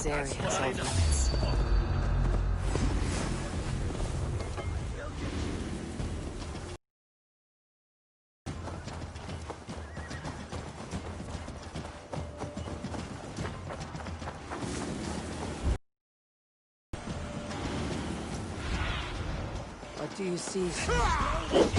This area is off limits. What do you see, sir?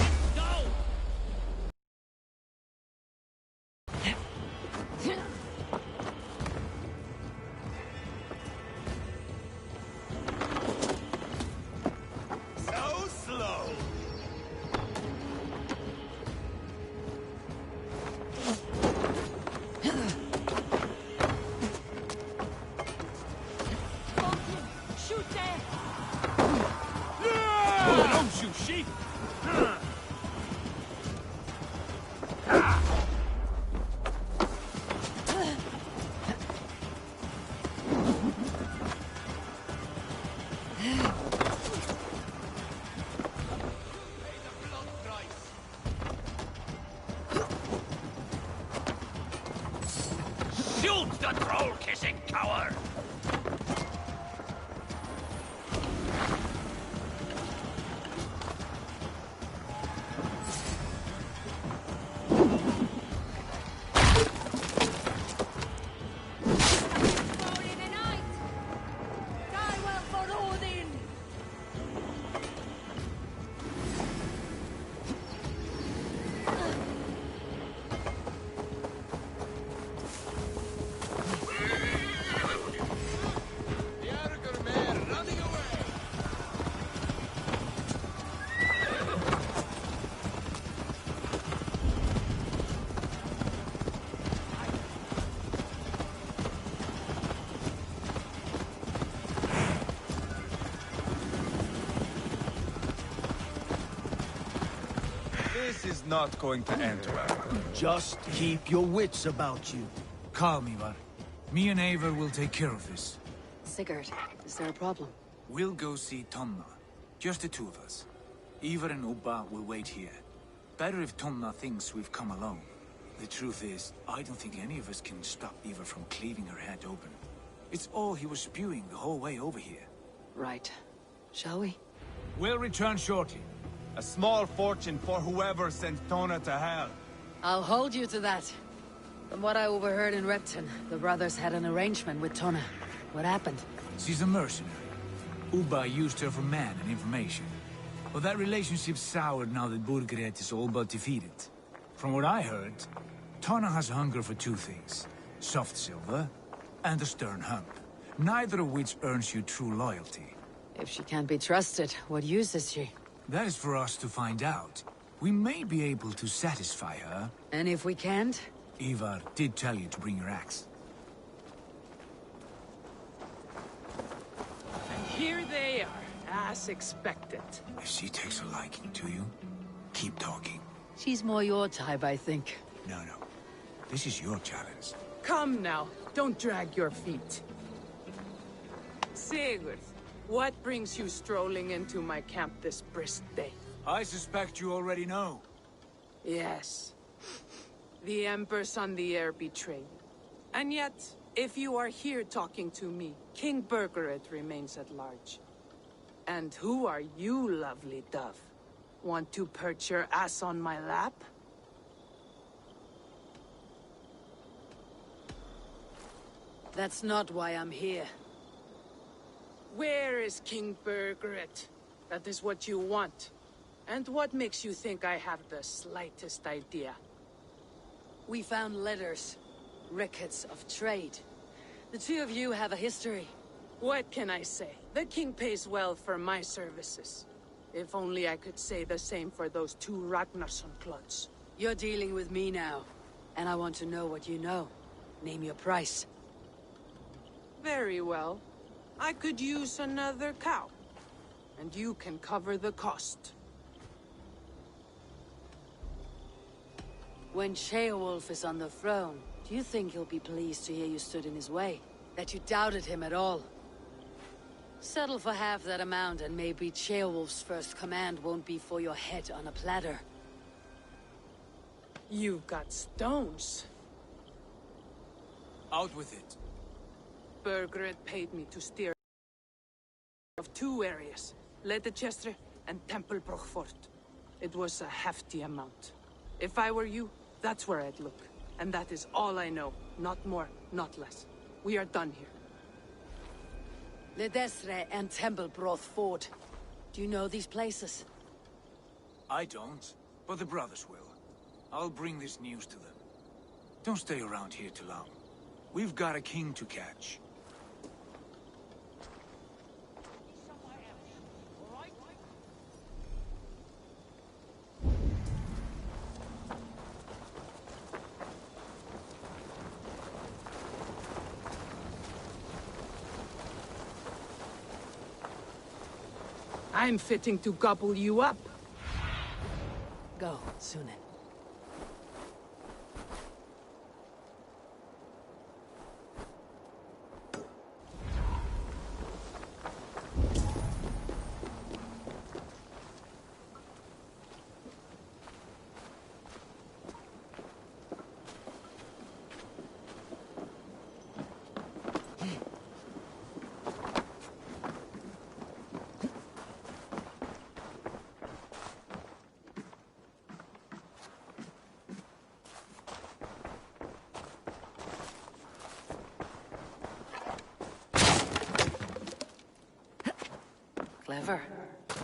Shoot the troll-kissing coward! This is not going to end well. Just keep your wits about you. Calm, Ivar. Me and Eivor will take care of this. Sigurd, is there a problem? We'll go see Tomna. Just the two of us. Ivar and Ubba will wait here. Better if Tomna thinks we've come alone. The truth is, I don't think any of us can stop Ivar from cleaving her head open. It's all he was spewing the whole way over here. Right. Shall we? We'll return shortly. A small fortune for whoever sent Tona to hell. I'll hold you to that. From what I overheard in Repton, the brothers had an arrangement with Tona. What happened? She's a mercenary. Ubba used her for man and information. But that relationship soured now that Burgred is all but defeated. From what I heard, Tona has hunger for two things. Soft silver and a stern hump. Neither of which earns you true loyalty. If she can't be trusted, what use is she? That is for us to find out. We may be able to satisfy her. And if we can't? Ivar did tell you to bring your axe. And here they are, as expected. If she takes a liking to you, keep talking. She's more your type, I think. No. This is your challenge. Come now, don't drag your feet. Sigurd, what brings you strolling into my camp this brisk day? I suspect you already know. Yes. The Emperor's on the air betrayed. And yet, if you are here talking to me, King Burgred remains at large. And who are you, lovely dove? Want to perch your ass on my lap? That's not why I'm here. Where is King Burgred? That is what you want. And what makes you think I have the slightest idea? We found letters, records of trade. The two of you have a history. What can I say? The king pays well for my services. If only I could say the same for those two Ragnarsson clods. You're dealing with me now, and I want to know what you know. Name your price. Very well. I could use another cow. And you can cover the cost. When Ceolwulf is on the throne, do you think he'll be pleased to hear you stood in his way? That you doubted him at all? Settle for half that amount and maybe Ceolwulf's first command won't be for your head on a platter. You've got stones. Out with it. Bergeret paid me to steer of two areas, Leicester and Tempelbroch Fort. It was a hefty amount. If I were you, that's where I'd look. And that is all I know. Not more, not less. We are done here. Ledestre and Tempelbroth Fort. Do you know these places? I don't, but the brothers will. I'll bring this news to them. Don't stay around here too long. We've got a king to catch. I'm fitting to gobble you up. Go, Sunan. Clever.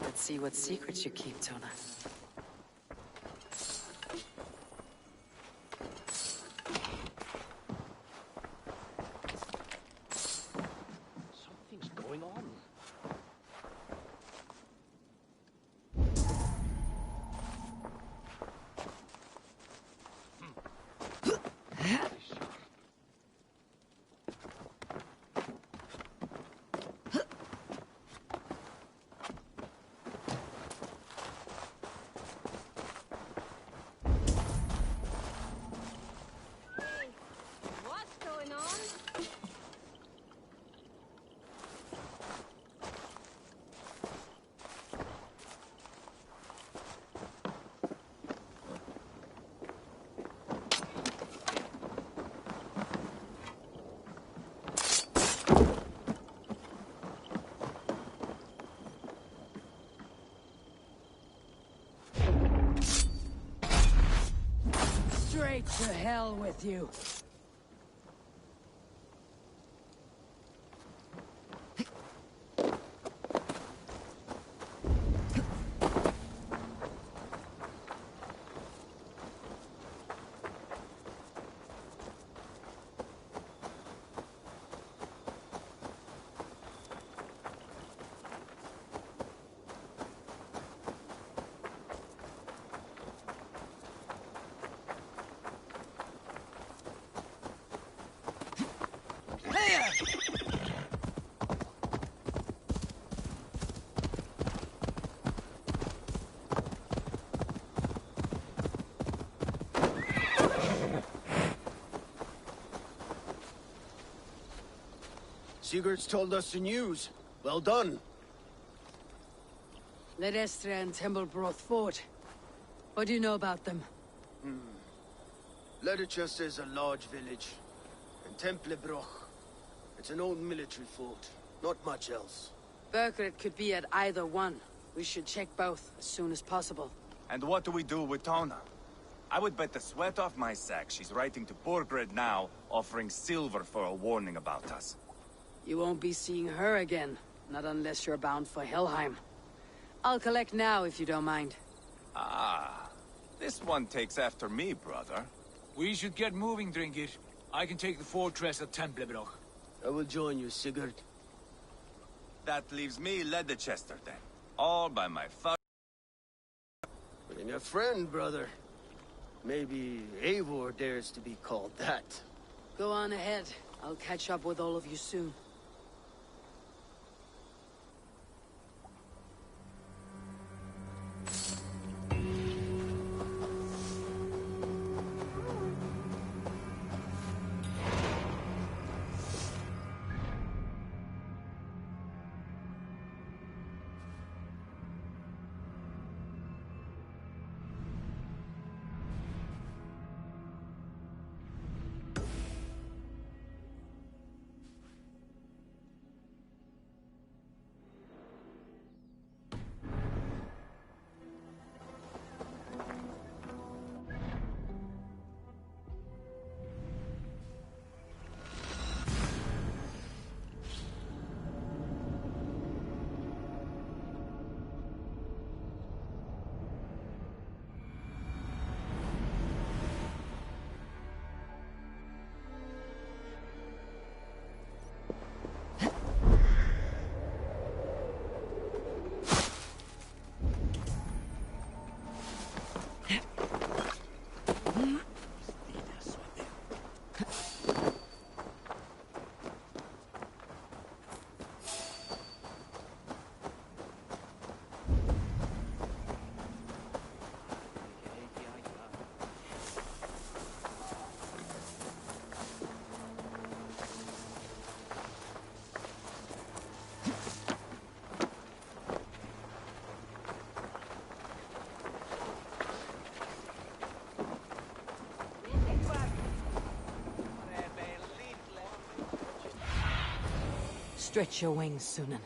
Let's see what secrets you keep, Tona. Something's going on. What's going on? Straight to hell with you. Sigurd's told us the news. Well done. Ledestre and Tempelbroth Fort. What do you know about them? Leicester is a large village. And Templebroch. It's an old military fort. Not much else. Bergeret could be at either one. We should check both as soon as possible. And what do we do with Tona? I would bet the sweat off my sack she's writing to Borgred now, offering silver for a warning about us. You won't be seeing her again. Not unless you're bound for Helheim. I'll collect now if you don't mind. Ah, this one takes after me, brother. We should get moving, Drinkit. I can take the fortress of Templebroch. I will join you, Sigurd. That leaves me Leicester then. All by my fuck. And your friend, brother. Maybe Eivor dares to be called that. Go on ahead. I'll catch up with all of you soon. Stretch your wings, Sunan.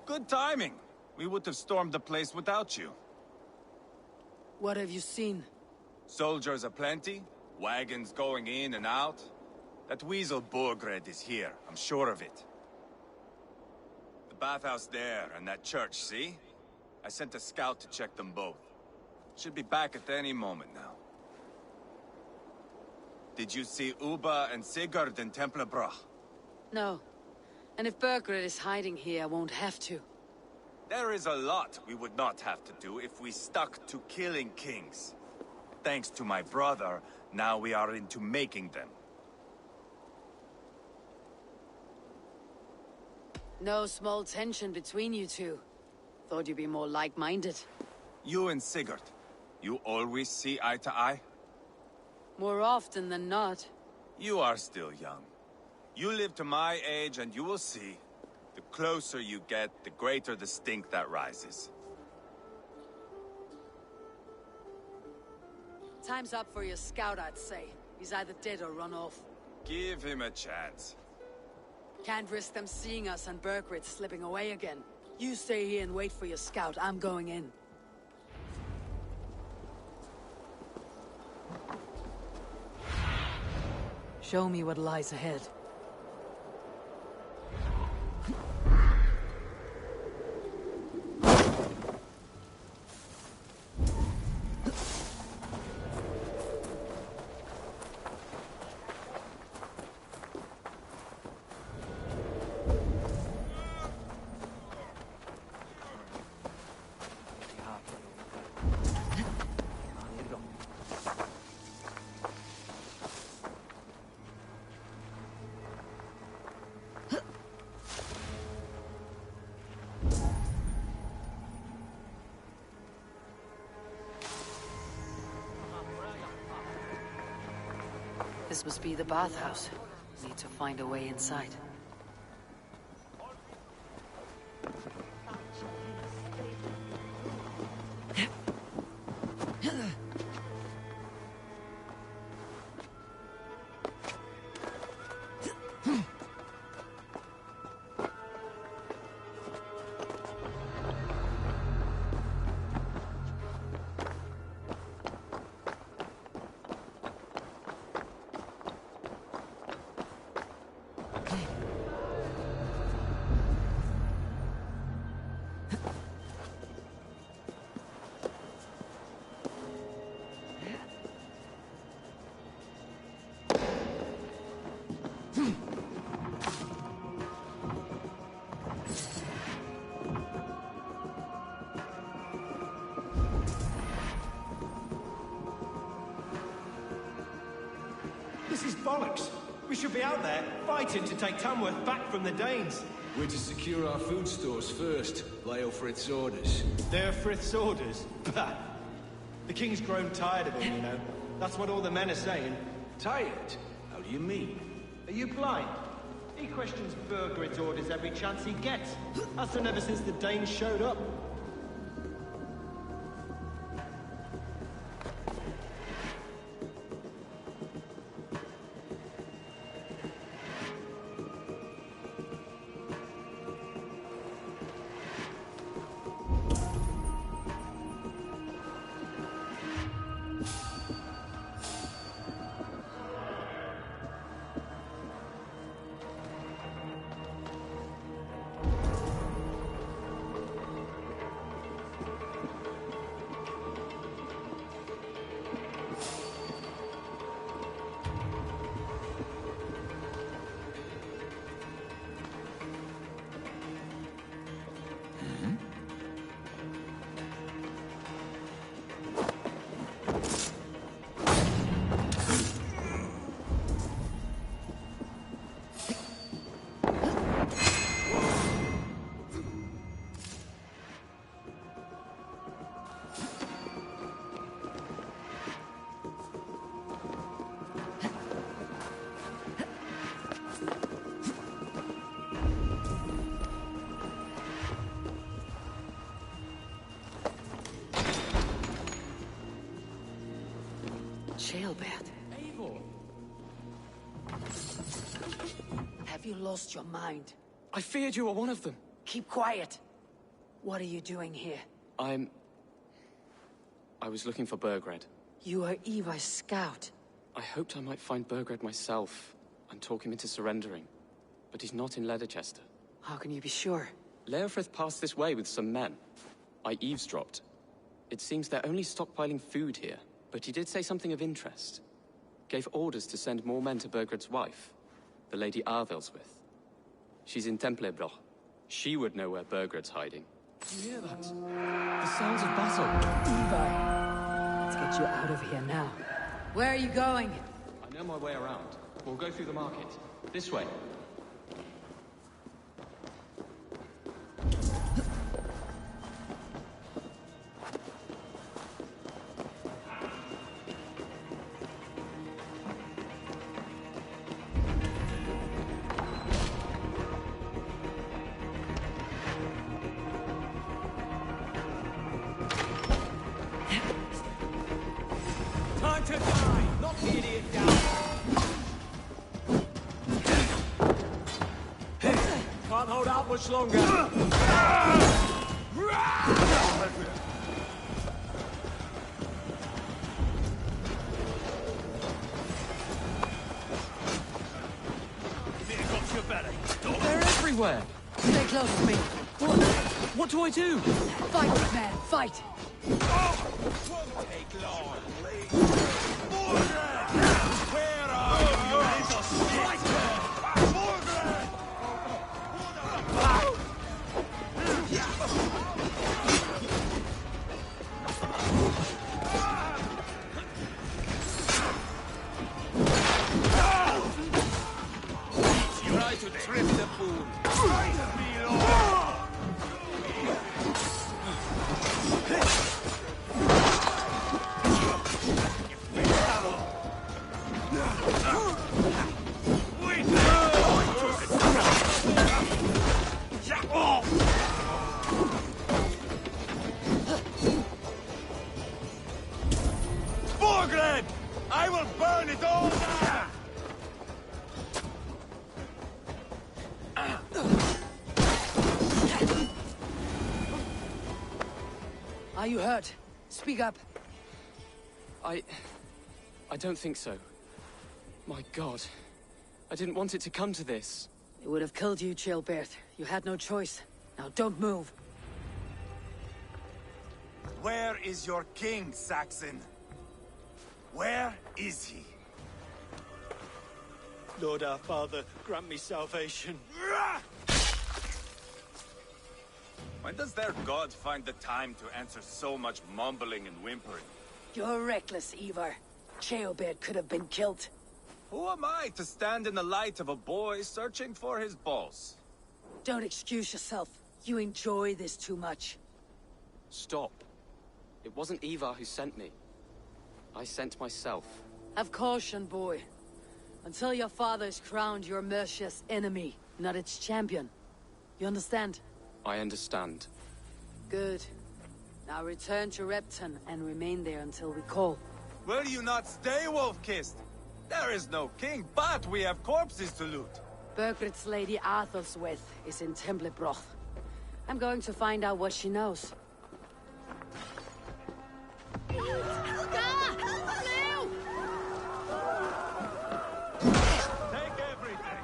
Good timing. We would have stormed the place without you. What have you seen? Soldiers aplenty, wagons going in and out. That weasel Borgred is here, I'm sure of it. The bathhouse there and that church, see? I sent a scout to check them both. Should be back at any moment now. Did you see Uba and Sigurd in Templebroch? No. And if Bergred is hiding here, I won't have to. There is a lot we would not have to do if we stuck to killing kings. Thanks to my brother, now we are into making them. No small tension between you two. Thought you'd be more like-minded. You and Sigurd, you always see eye to eye? More often than not. You are still young. You live to my age and you will see. The closer you get, the greater the stink that rises. Time's up for your scout, I'd say. He's either dead or run off. Give him a chance. Can't risk them seeing us and Bergred slipping away again. You stay here and wait for your scout. I'm going in. Show me what lies ahead. This must be the bathhouse. Need to find a way inside. This is bollocks. We should be out there, fighting to take Tamworth back from the Danes. We're to secure our food stores first, Leofrith's orders. They're Frith's orders? Bah! The king's grown tired of him, you know. That's what all the men are saying. Tired? How do you mean? Are you blind? He questions Bergred's orders every chance he gets. That's done ever since the Danes showed up. Jailbird. Eivor! Have you lost your mind? I feared you were one of them. Keep quiet. What are you doing here? I was looking for Burgred. You are Eva's scout. I hoped I might find Burgred myself and talk him into surrendering. But he's not in Leatherchester. How can you be sure? Leofrith passed this way with some men. I eavesdropped. It seems they're only stockpiling food here, but he did say something of interest. Gave orders to send more men to Burgred's wife, the Lady Arvelswith. She's in Templebroch. She would know where Burgred's hiding. You hear that? The sounds of battle. Eva, let's get you out of here now. Where are you going? I know my way around. We'll go through the market. This way. Time to die! Knock the idiot down! Can't hold out much longer. They're everywhere! Stay close to me. What do I do? Fight, man, fight! Take long. Where are you? It's a striker! Try to trip the fool. Borgred! I will burn it all down! Are you hurt? Speak up. I don't think so. My God. I didn't want it to come to this. It would have killed you, Jailbird. You had no choice. Now don't move. Where is your king, Saxon? Where is he? Lord our Father, grant me salvation. When does their god find the time to answer so much mumbling and whimpering? You're reckless, Ivar. Jailbird could have been killed. Who am I to stand in the light of a boy searching for his balls? Don't excuse yourself. You enjoy this too much. Stop. It wasn't Ivar who sent me. I sent myself. Have caution, boy. Until your father is crowned your Mercia's enemy, not its champion. You understand? I understand. Good. Now return to Repton and remain there until we call. Will you not stay, Wolf-Kissed? There is no king, but we have corpses to loot. Burgred's Lady Arthelswith is in Templebroch. I'm going to find out what she knows. Take everything.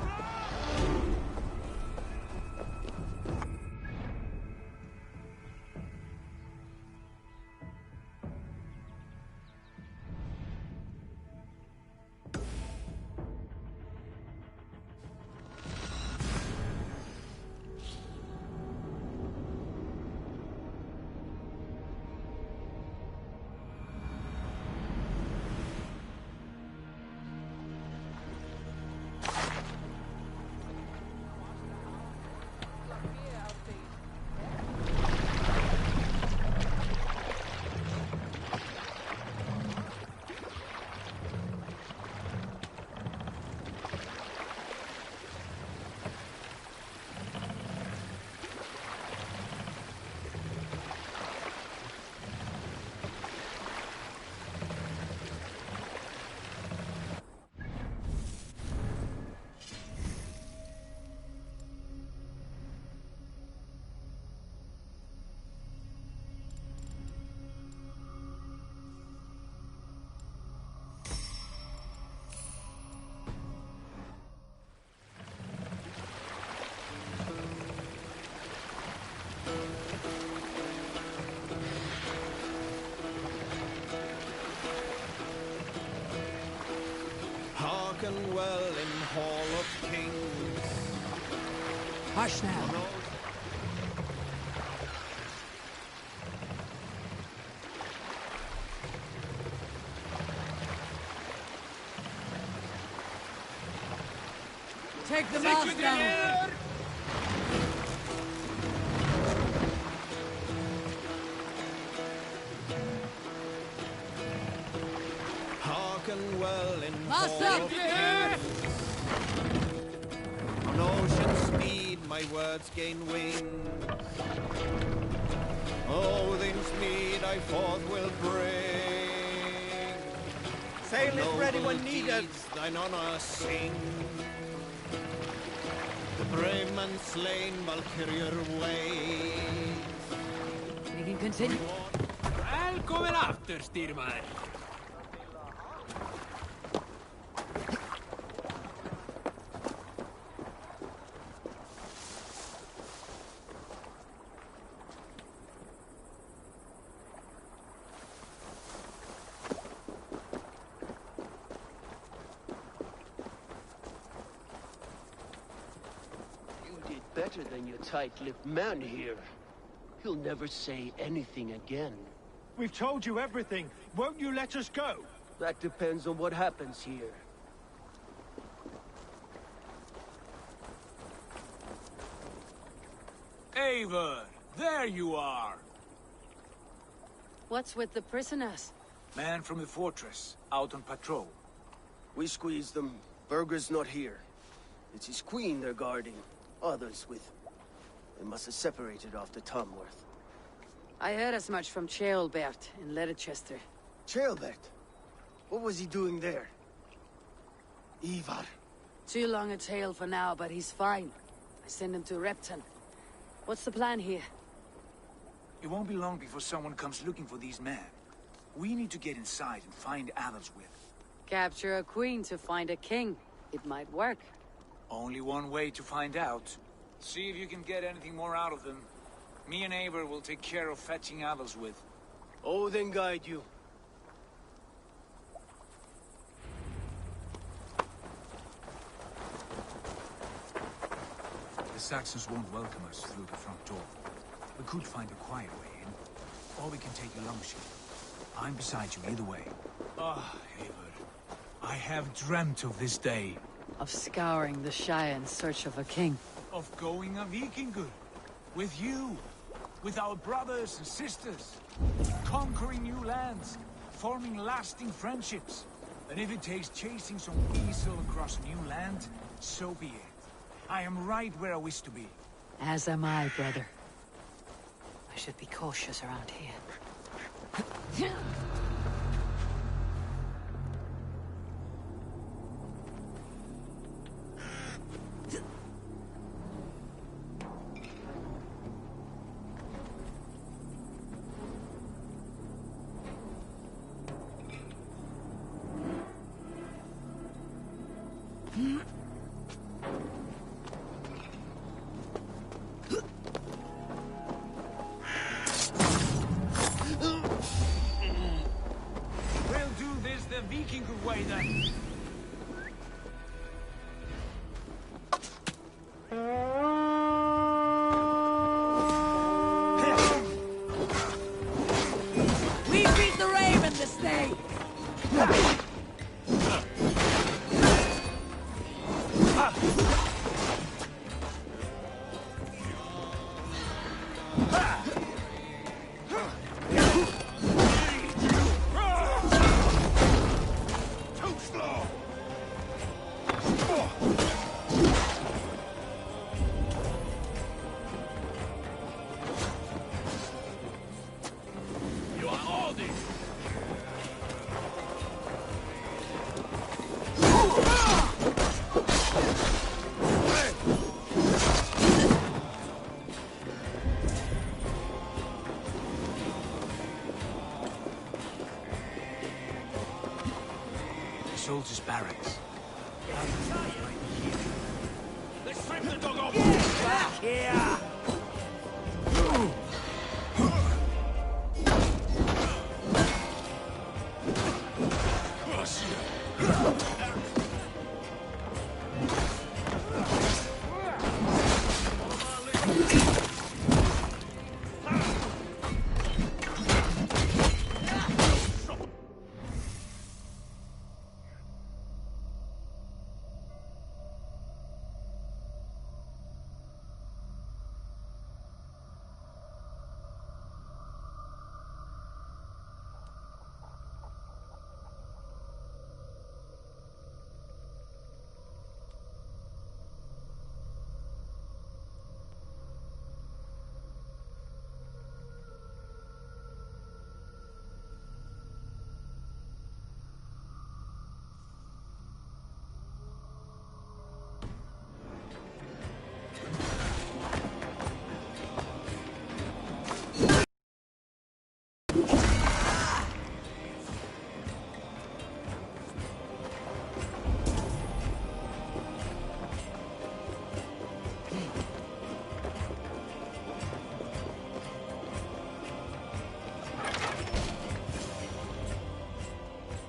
Hearken well in Hall of Kings. Hush now. Take the mouse down. Hearken well in Mouse Hall up! of Kings. On ocean speed my words gain wings. Odin's mead I forth will bring. Sail is ready when Noble needed. deeds thine honor sing. The brave man slain Valkyrier ways. We can continue. Velkomin aftur, stýrimaður. Better than your tight-lipped man here. He'll never say anything again. We've told you everything. Won't you let us go? That depends on what happens here. Eivor, there you are. What's with the prisoners? Man from the fortress, out on patrol. We squeezed them. Berger's not here. It's his queen they're guarding. Others with... They must have separated after Tamworth. I heard as much from Ceolbert in Leicester. Ceolbert? What was he doing there? Ivar. Too long a tale for now, but he's fine. I send him to Repton. What's the plan here? It won't be long before someone comes looking for these men. We need to get inside and find Adelswith. Capture a queen to find a king. It might work. Only one way to find out. See if you can get anything more out of them. Me and Eivor will take care of fetching Adelswith. Odin guide you. The Saxons won't welcome us through the front door. We could find a quiet way in, or we can take a long ship. I'm beside you either way. Ah, Eivor. I have dreamt of this day. Of scouring the Shire in search of a king. Of going a Vikingur. With you. With our brothers and sisters. Conquering new lands. Forming lasting friendships. And if it takes chasing some weasel across new land, so be it. I am right where I wish to be. As am I, brother. I should be cautious around here. Vikingur way then. We beat the Raven this day. Soldiers' barracks. Let's strip the dog off! Back here!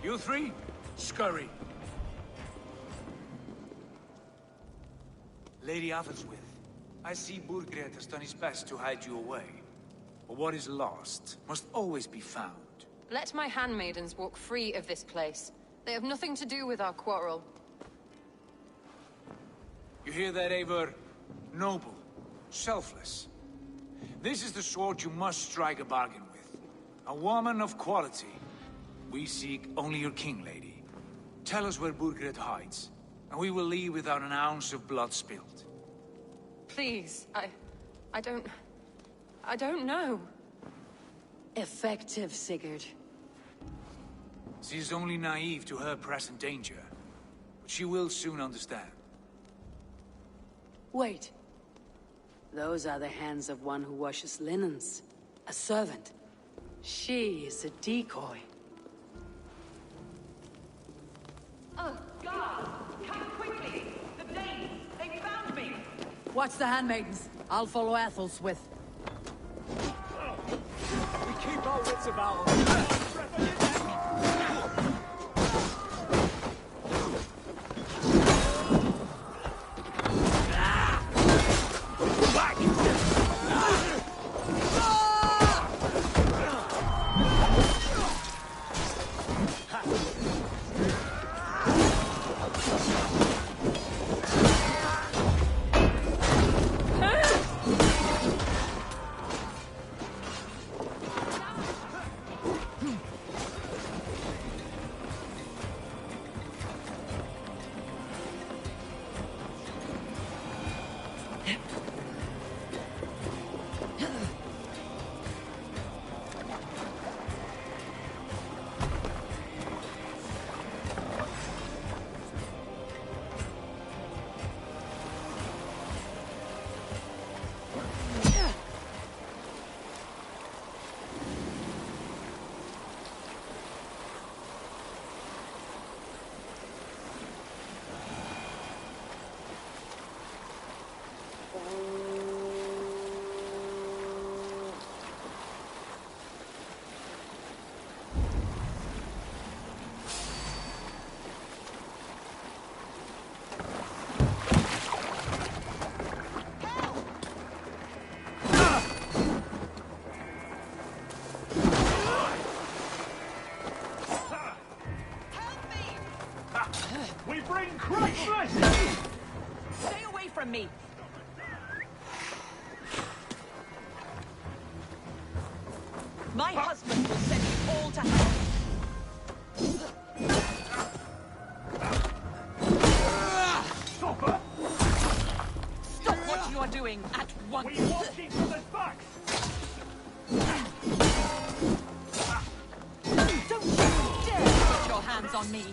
You three, scurry. Lady Athelswith, I see Burgred has done his best to hide you away. But what is lost must always be found. Let my handmaidens walk free of this place. They have nothing to do with our quarrel. You hear that, Eivor? Noble, selfless. This is the sword you must strike a bargain with. A woman of quality. We seek only your king, lady. Tell us where Burgred hides, and we will leave without an ounce of blood spilled. Please, I don't know. Effective, Sigurd. She is only naive to her present danger, but she will soon understand. Wait. Those are the hands of one who washes linens. A servant. She is a decoy. Oh, God! Come quickly! The Danes! They found me! Watch the handmaidens. I'll follow Athelswith. We keep our wits about us. We bring Christmas! Stay away from me! My husband will send you all to hell! Stop her! Stop what you are doing at once! We watch each other's backs! Don't you dare put your hands on me!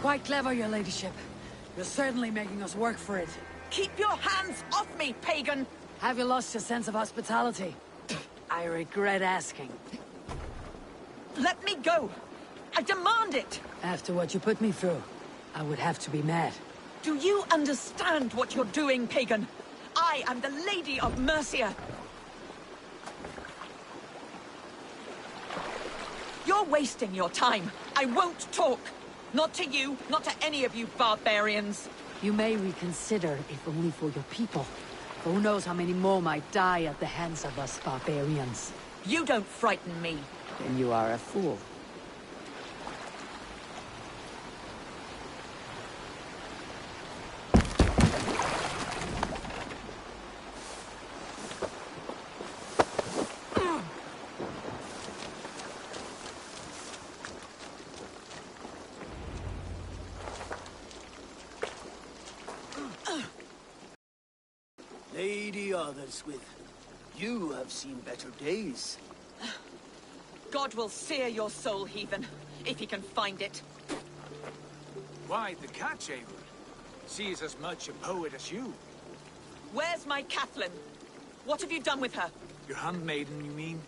Quite clever, your ladyship. You're certainly making us work for it. Keep your hands off me, pagan! Have you lost your sense of hospitality? I regret asking. Let me go! I demand it! After what you put me through, I would have to be mad. Do you understand what you're doing, pagan? I am the Lady of Mercia. You're wasting your time. I won't talk. Not to you, not to any of you barbarians. You may reconsider, if only for your people. For who knows how many more might die at the hands of us barbarians. You don't frighten me. Then you are a fool. Lady Athelswith, you have seen better days. God will sear your soul, heathen, if he can find it. Why the catch, Eivor? She is as much a poet as you. Where's my Catherine? What have you done with her? Your handmaiden, you mean?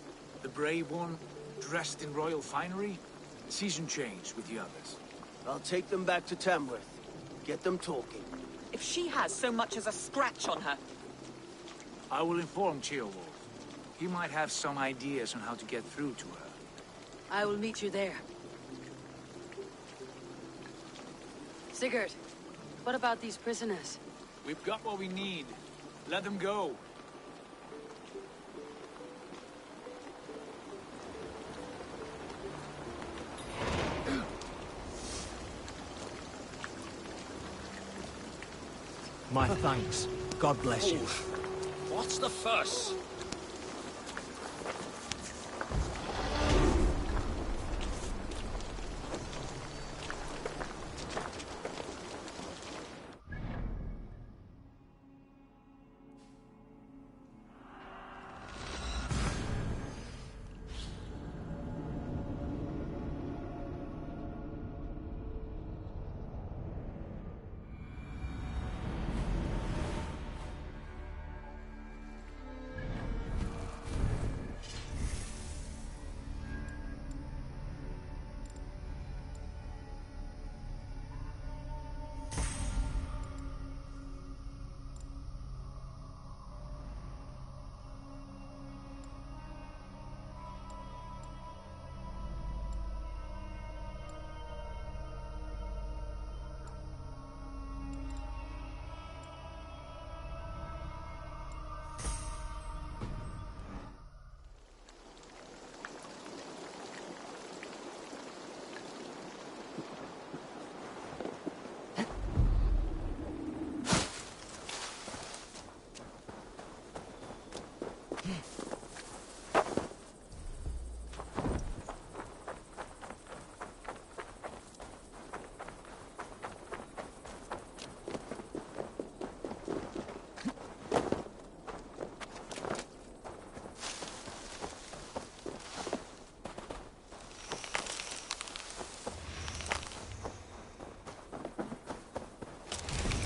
The brave one, dressed in royal finery? Season change with the others. I'll take them back to Tamworth. Get them talking. If she has so much as a scratch on her... I will inform Ceolwulf. He might have some ideas on how to get through to her. I will meet you there. Sigurd, what about these prisoners? We've got what we need. Let them go. My thanks. God bless you. What's the fuss?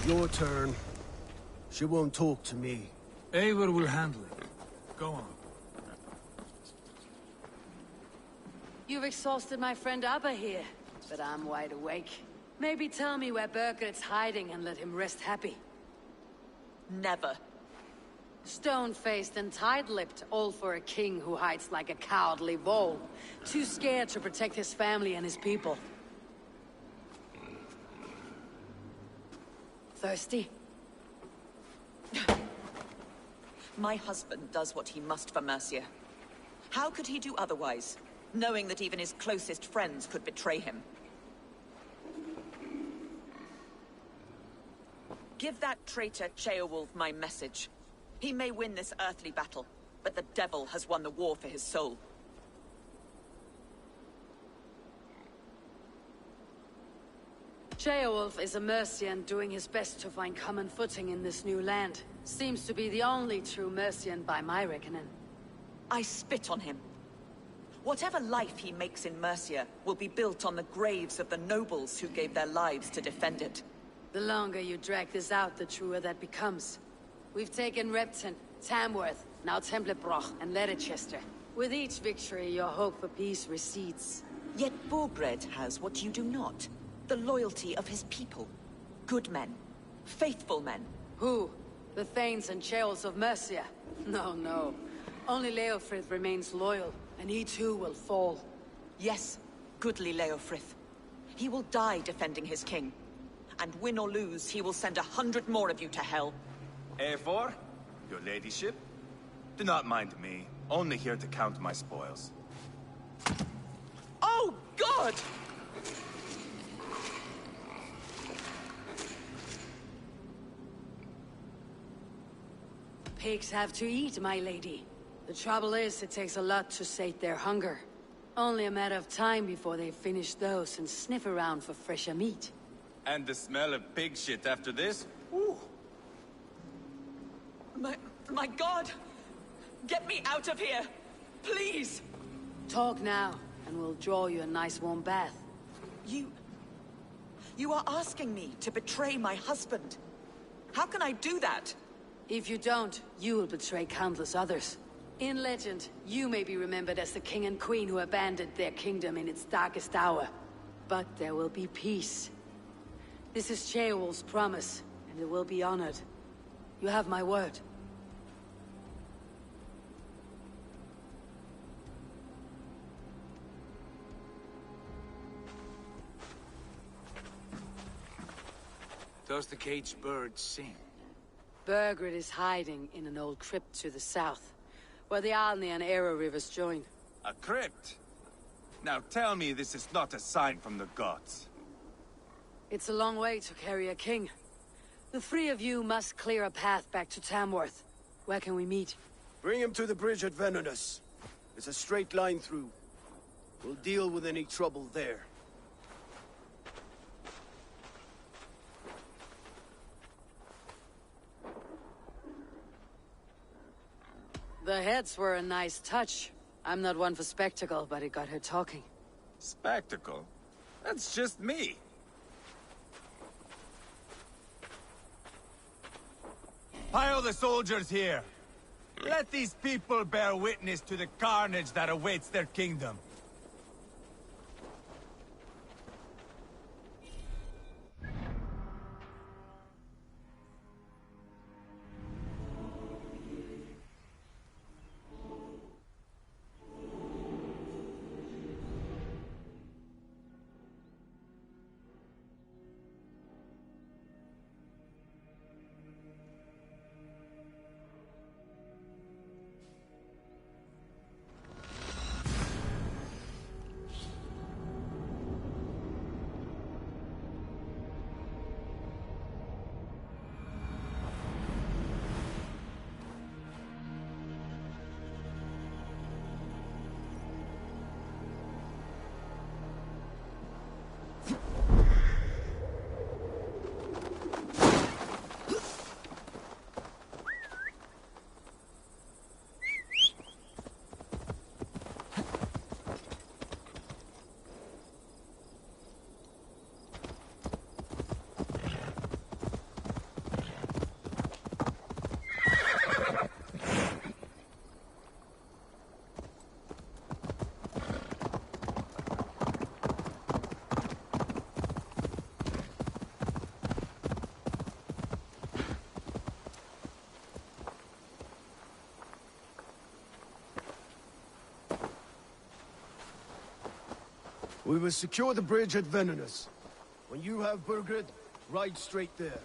Your turn. She won't talk to me. Eivor will handle it. Go on. You've exhausted my friend Abba here, but I'm wide awake. Maybe tell me where Birgit's hiding and let him rest happy. Never. Stone-faced and tight-lipped, all for a king who hides like a cowardly vole. Too scared to protect his family and his people. Thirsty? My husband does what he must for Mercia. How could he do otherwise, knowing that even his closest friends could betray him? Give that traitor Ceolwulf my message. He may win this earthly battle, but the devil has won the war for his soul. Ceolwulf is a Mercian doing his best to find common footing in this new land. Seems to be the only true Mercian by my reckoning. I spit on him. Whatever life he makes in Mercia will be built on the graves of the nobles who gave their lives to defend it. The longer you drag this out, the truer that becomes. We've taken Repton, Tamworth, now Templebroch, and Leicester. With each victory, your hope for peace recedes. Yet Borgred has what you do not. The loyalty of his people. Good men. Faithful men. Who? The Thanes and Ceolwulfs of Mercia? No, no. Only Leofrith remains loyal, and he too will fall. Yes, goodly Leofrith. He will die defending his king. And win or lose, he will send 100 more of you to hell. Eivor, your ladyship? Do not mind me. Only here to count my spoils. Oh, God! Pigs have to eat, my lady. The trouble is, it takes a lot to sate their hunger. Only a matter of time before they finish those and sniff around for fresher meat. And the smell of pig shit after this? Ooh. My God! Get me out of here! Please! Talk now, and we'll draw you a nice warm bath. You are asking me to betray my husband. How can I do that? If you don't, you will betray countless others. In legend, you may be remembered as the king and queen who abandoned their kingdom in its darkest hour. But there will be peace. This is Ceolwulf's promise, and it will be honored. You have my word. Does the caged bird sing? Burgred is hiding in an old crypt to the south, where the Alni and Era rivers join. A crypt? Now tell me this is not a sign from the gods. It's a long way to carry a king. The three of you must clear a path back to Tamworth. Where can we meet? Bring him to the bridge at Venonus. It's a straight line through. We'll deal with any trouble there. The heads were a nice touch. I'm not one for spectacle, but it got her talking. Spectacle? That's just me. Pile the soldiers here. Let these people bear witness to the carnage that awaits their kingdom. We will secure the bridge at Venonus. When you have Burgred, ride straight there.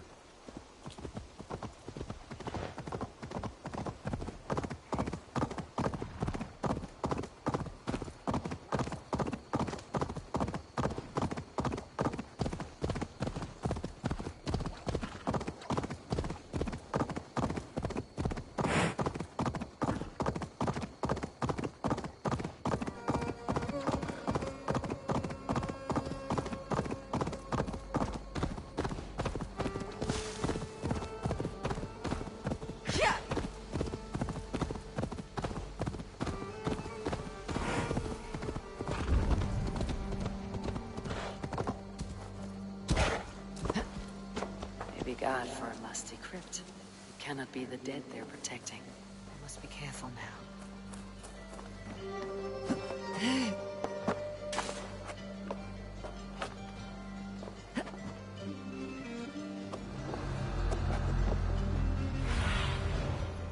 God for a musty crypt. It cannot be the dead they're protecting. I must be careful now.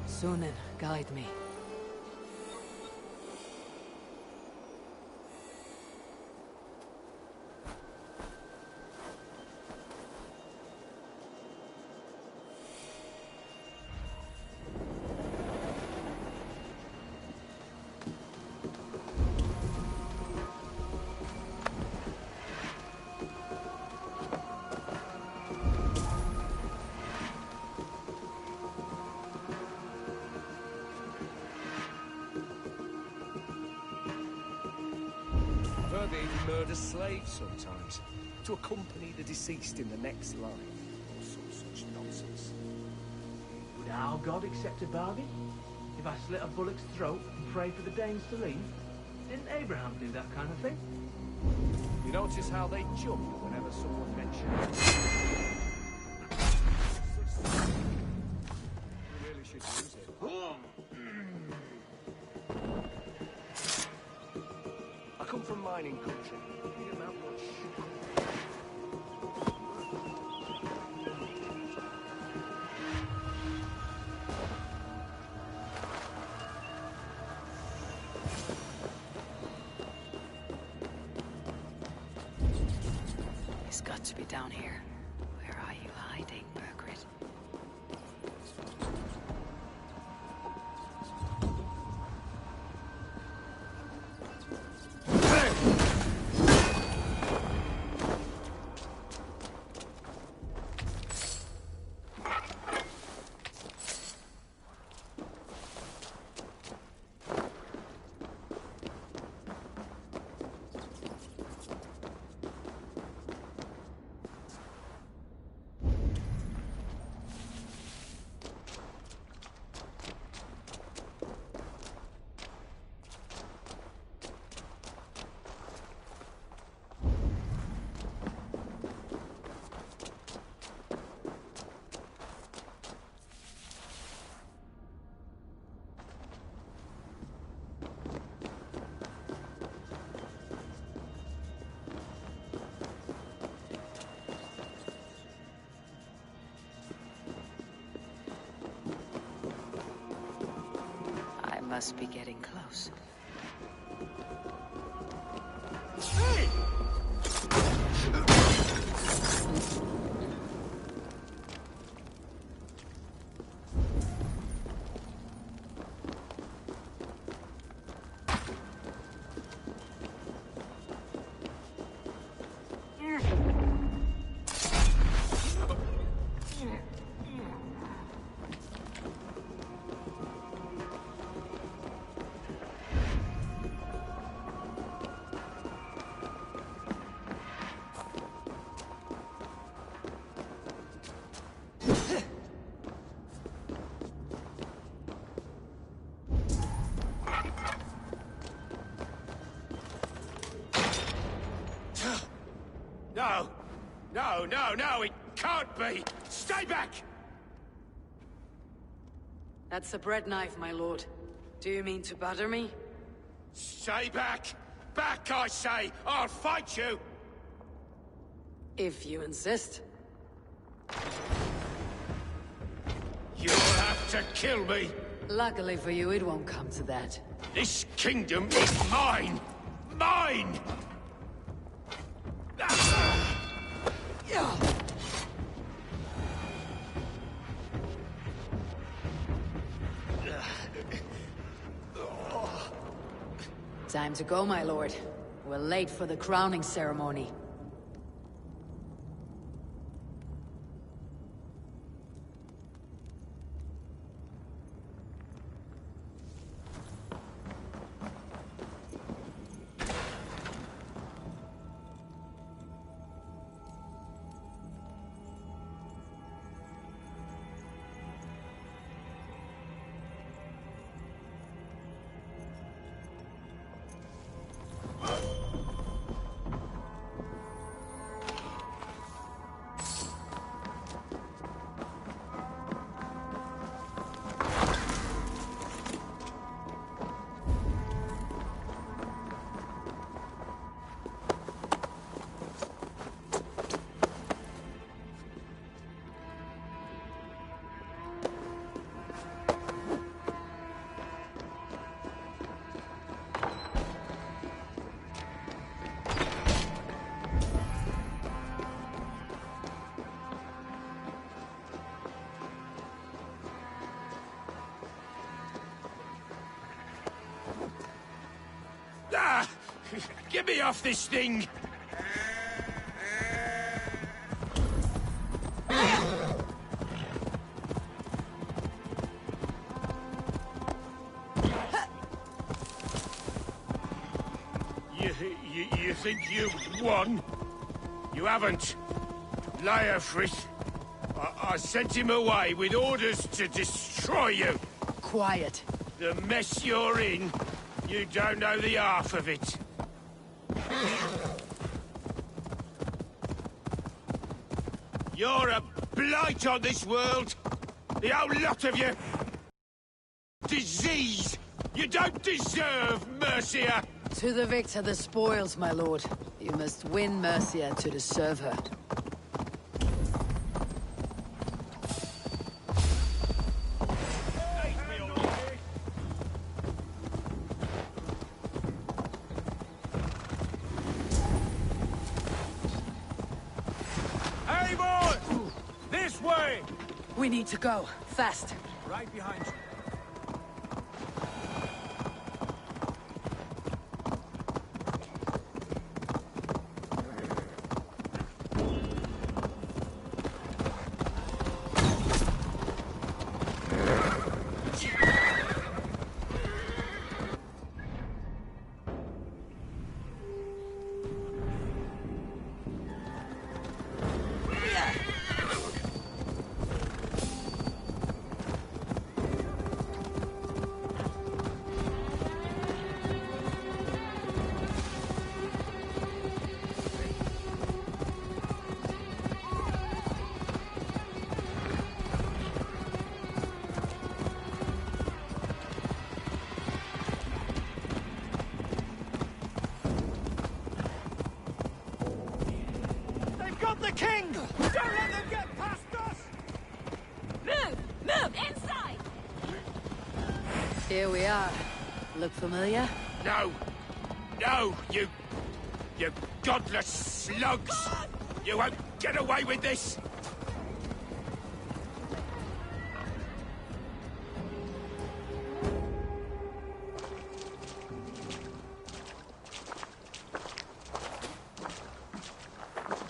Sunan, guide me. They even murder slaves sometimes, to accompany the deceased in the next life, or some such nonsense. Would our God accept a bargain? If I slit a bullock's throat and pray for the Danes to leave? Didn't Abraham do that kind of thing? You notice how they jump whenever someone mentions it? You really should use it. mining country. He didn't have much. He's got to be down here. Where are you hiding, Birgit? Must be getting close. Hey! No! No, no, no! It can't be! Stay back! That's a bread knife, my lord. Do you mean to batter me? Stay back! Back, I say! I'll fight you! If you insist. You'll have to kill me! Luckily for you, it won't come to that. This kingdom is mine! Mine! Time to go, my lord. We're late for the crowning ceremony. Ah! Get me off this thing! You think you've won? You haven't. Leofrith. I sent him away with orders to destroy you. Quiet. The mess you're in, you don't know the half of it. You're a blight on this world. The whole lot of you. Disease. You don't deserve Mercia. To the victor the spoils, my lord. You must win Mercia to deserve her. Hey, boy! This way! We need to go. Fast. Right behind you. The king! Don't let them get past us! Move! Move! Inside! Here we are. Look familiar? No! No, you godless slugs! You won't get away with this!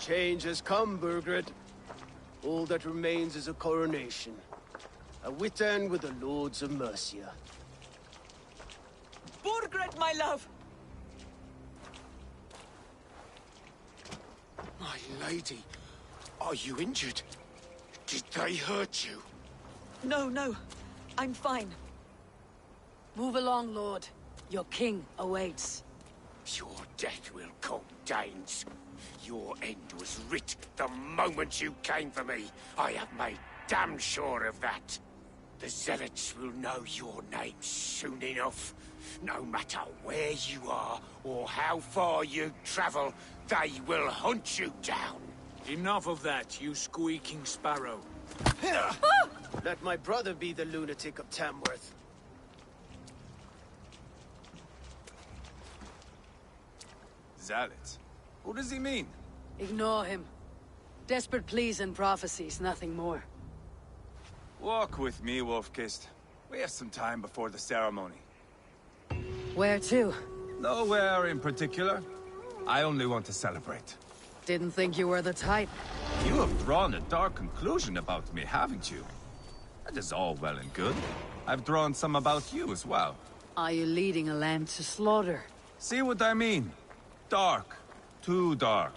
Change has come, Burgred. All that remains is a coronation. A witan with the Lords of Mercia. Burgred, my love! My lady, are you injured? Did they hurt you? No, no. I'm fine. Move along, Lord. Your king awaits. Your death will come, Danes. Your end was writ the moment you came for me. I have made damn sure of that. The Zealots will know your name soon enough. No matter where you are or how far you travel, they will hunt you down. Enough of that, you squeaking sparrow. Let my brother be the lunatic of Tamworth. Zealots? Who does he mean? Ignore him. Desperate pleas and prophecies, nothing more. Walk with me, Wolfkist. We have some time before the ceremony. Where to? Nowhere in particular. I only want to celebrate. Didn't think you were the type. You have drawn a dark conclusion about me, haven't you? That is all well and good. I've drawn some about you as well. Are you leading a lamb to slaughter? See what I mean? Dark. Too dark.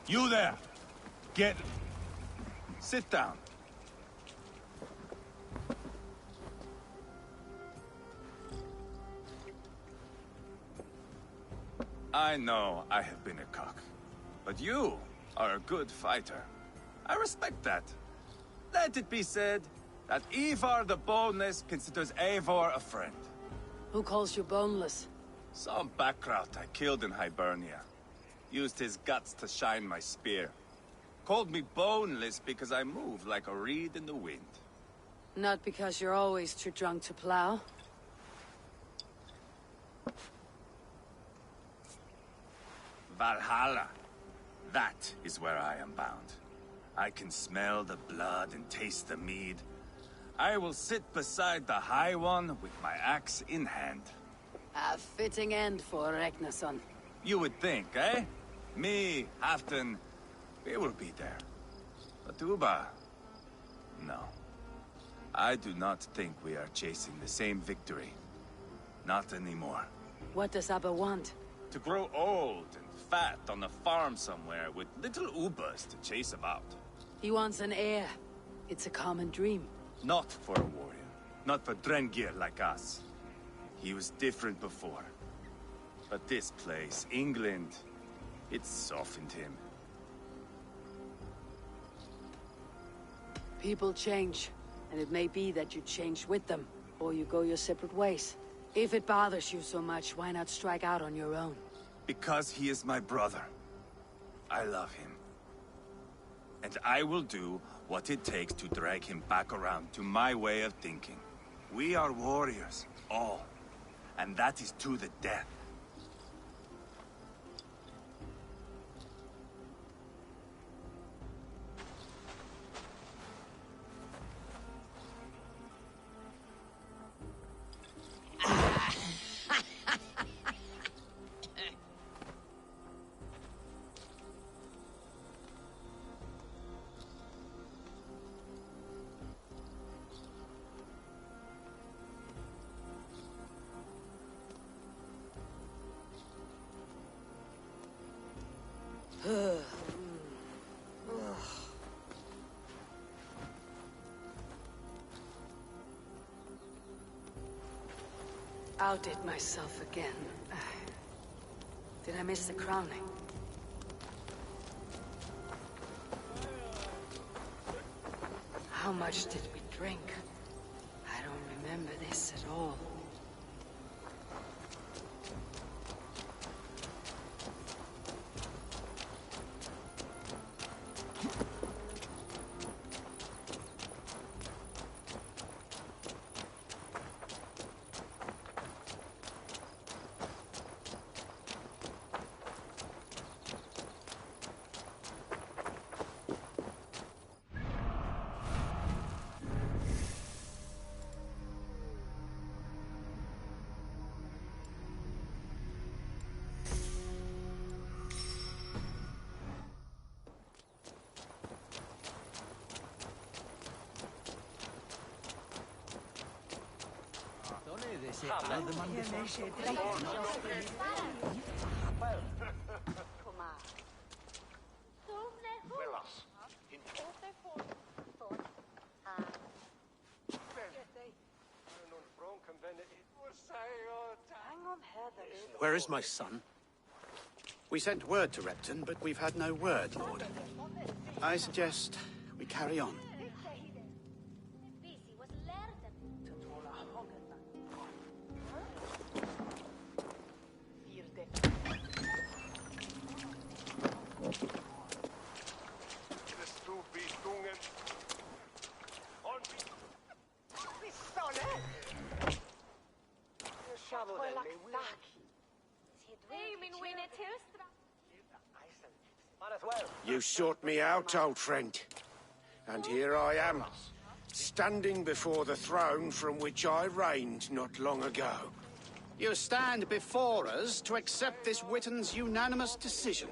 You there! Get... Sit down. I know I have been a cock, but you are a good fighter. I respect that. Let it be said that Ivar the Boneless considers Eivor a friend. Who calls you boneless? Some backrout I killed in Hibernia. Used his guts to shine my spear. Called me boneless because I moved like a reed in the wind. Not because you're always too drunk to plow? Valhalla. That is where I am bound. I can smell the blood and taste the mead. I will sit beside the High One with my axe in hand. A fitting end for Regnason. You would think, eh? Me, Halfdan, we will be there. But Uba... no. I do not think we are chasing the same victory. Not anymore. What does Abba want? To grow old and fat on a farm somewhere with little Ubas to chase about. He wants an heir. It's a common dream. Not for a warrior. Not for Drengir like us. He was different before. But this place, England, it softened him. People change. And it may be that you change with them, or you go your separate ways. If it bothers you so much, why not strike out on your own? Because he is my brother. I love him. And I will do what it takes to drag him back around to my way of thinking. We are warriors, all. And that is to the death. Outdid myself again. Did I miss the crowning? How much did we drink? I don't remember this at all. Where is my son? We sent word to Repton, but we've had no word, Lord. I suggest we carry on. You sought me out, old friend. And here I am, standing before the throne from which I reigned not long ago. You stand before us to accept this Witten's unanimous decision.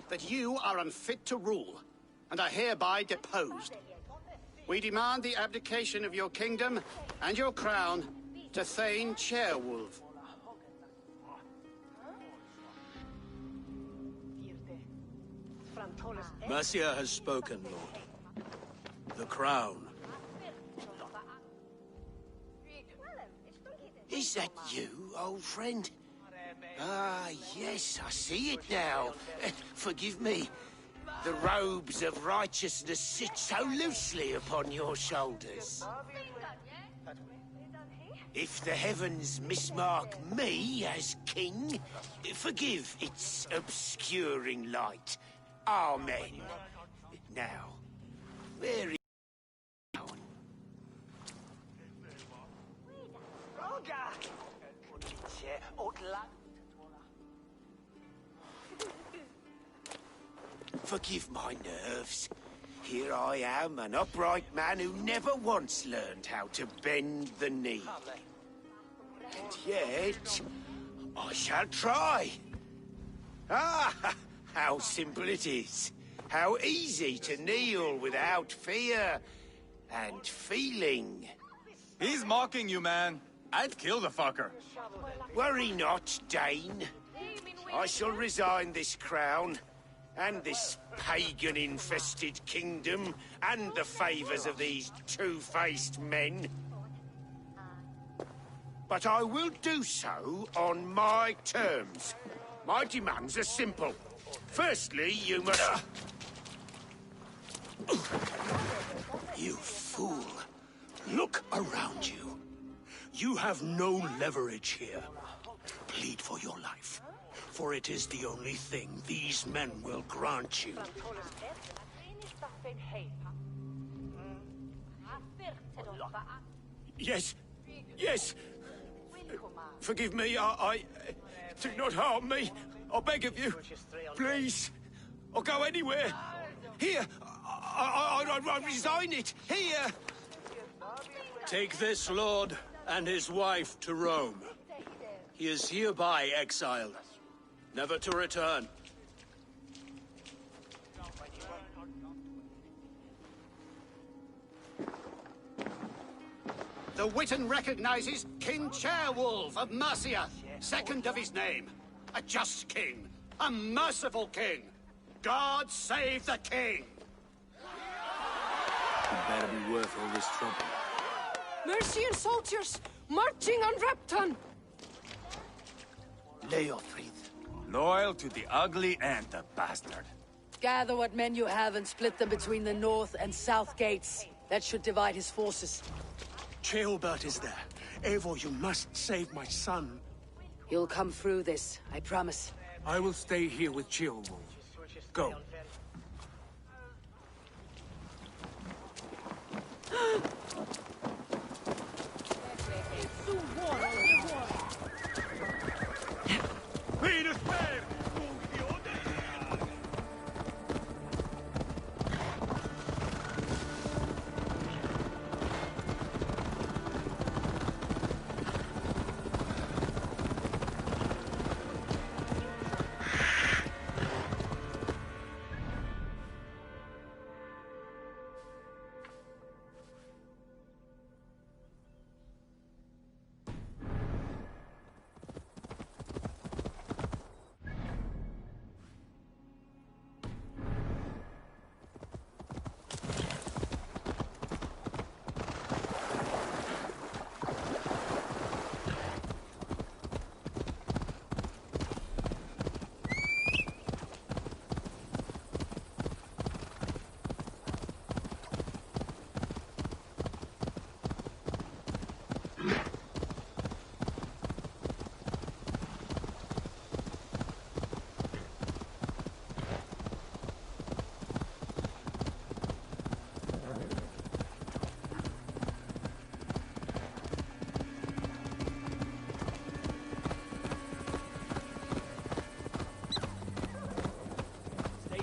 That you are unfit to rule, and are hereby deposed. We demand the abdication of your kingdom and your crown to Thane Chairwolf. Mercia has spoken, Lord. The crown. Is that you, old friend? Ah, yes, I see it now. Forgive me. The robes of righteousness sit so loosely upon your shoulders. If the heavens mismark me as king, forgive its obscuring light. Amen. Now, where is Forgive my nerves. Here I am, an upright man who never once learned how to bend the knee. And yet, I shall try. Ah, how simple it is. How easy to kneel without fear and feeling. He's mocking you, man. I'd kill the fucker. Worry not, Dane. I shall resign this crown, and this pagan-infested kingdom, and the favors of these two-faced men. But I will do so on my terms. My demands are simple. Firstly, you must... You fool. Look around you. You have no leverage here. Plead for your life, for it is the only thing these men will grant you. Yes, yes. Forgive me, I do not harm me. I beg of you, please. I'll go anywhere. Here, I resign it. Here. Take this lord and his wife to Rome. He is hereby exiled, never to return. The Witan recognizes King Ceolwulf of Mercia, second of his name. A just king, a merciful king. God save the king! It better be worth all this trouble. Mercian soldiers marching on Repton. Leofrid. Loyal to the ugly and the bastard. Gather what men you have and split them between the north and south gates. That should divide his forces. Ceolbert is there. Eivor, you must save my son. You'll come through this, I promise. I will stay here with Ceolwulf. Go.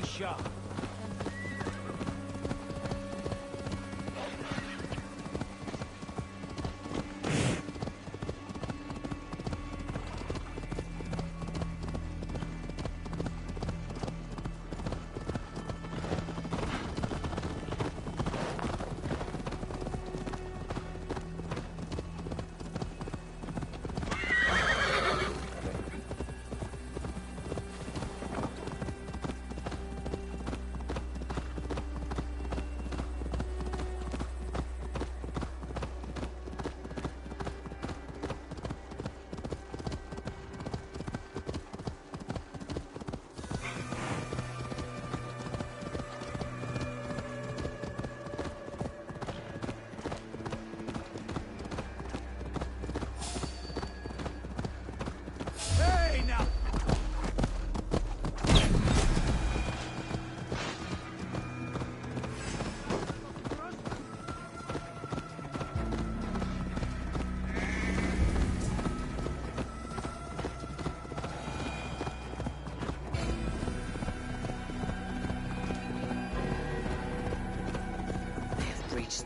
Sharp.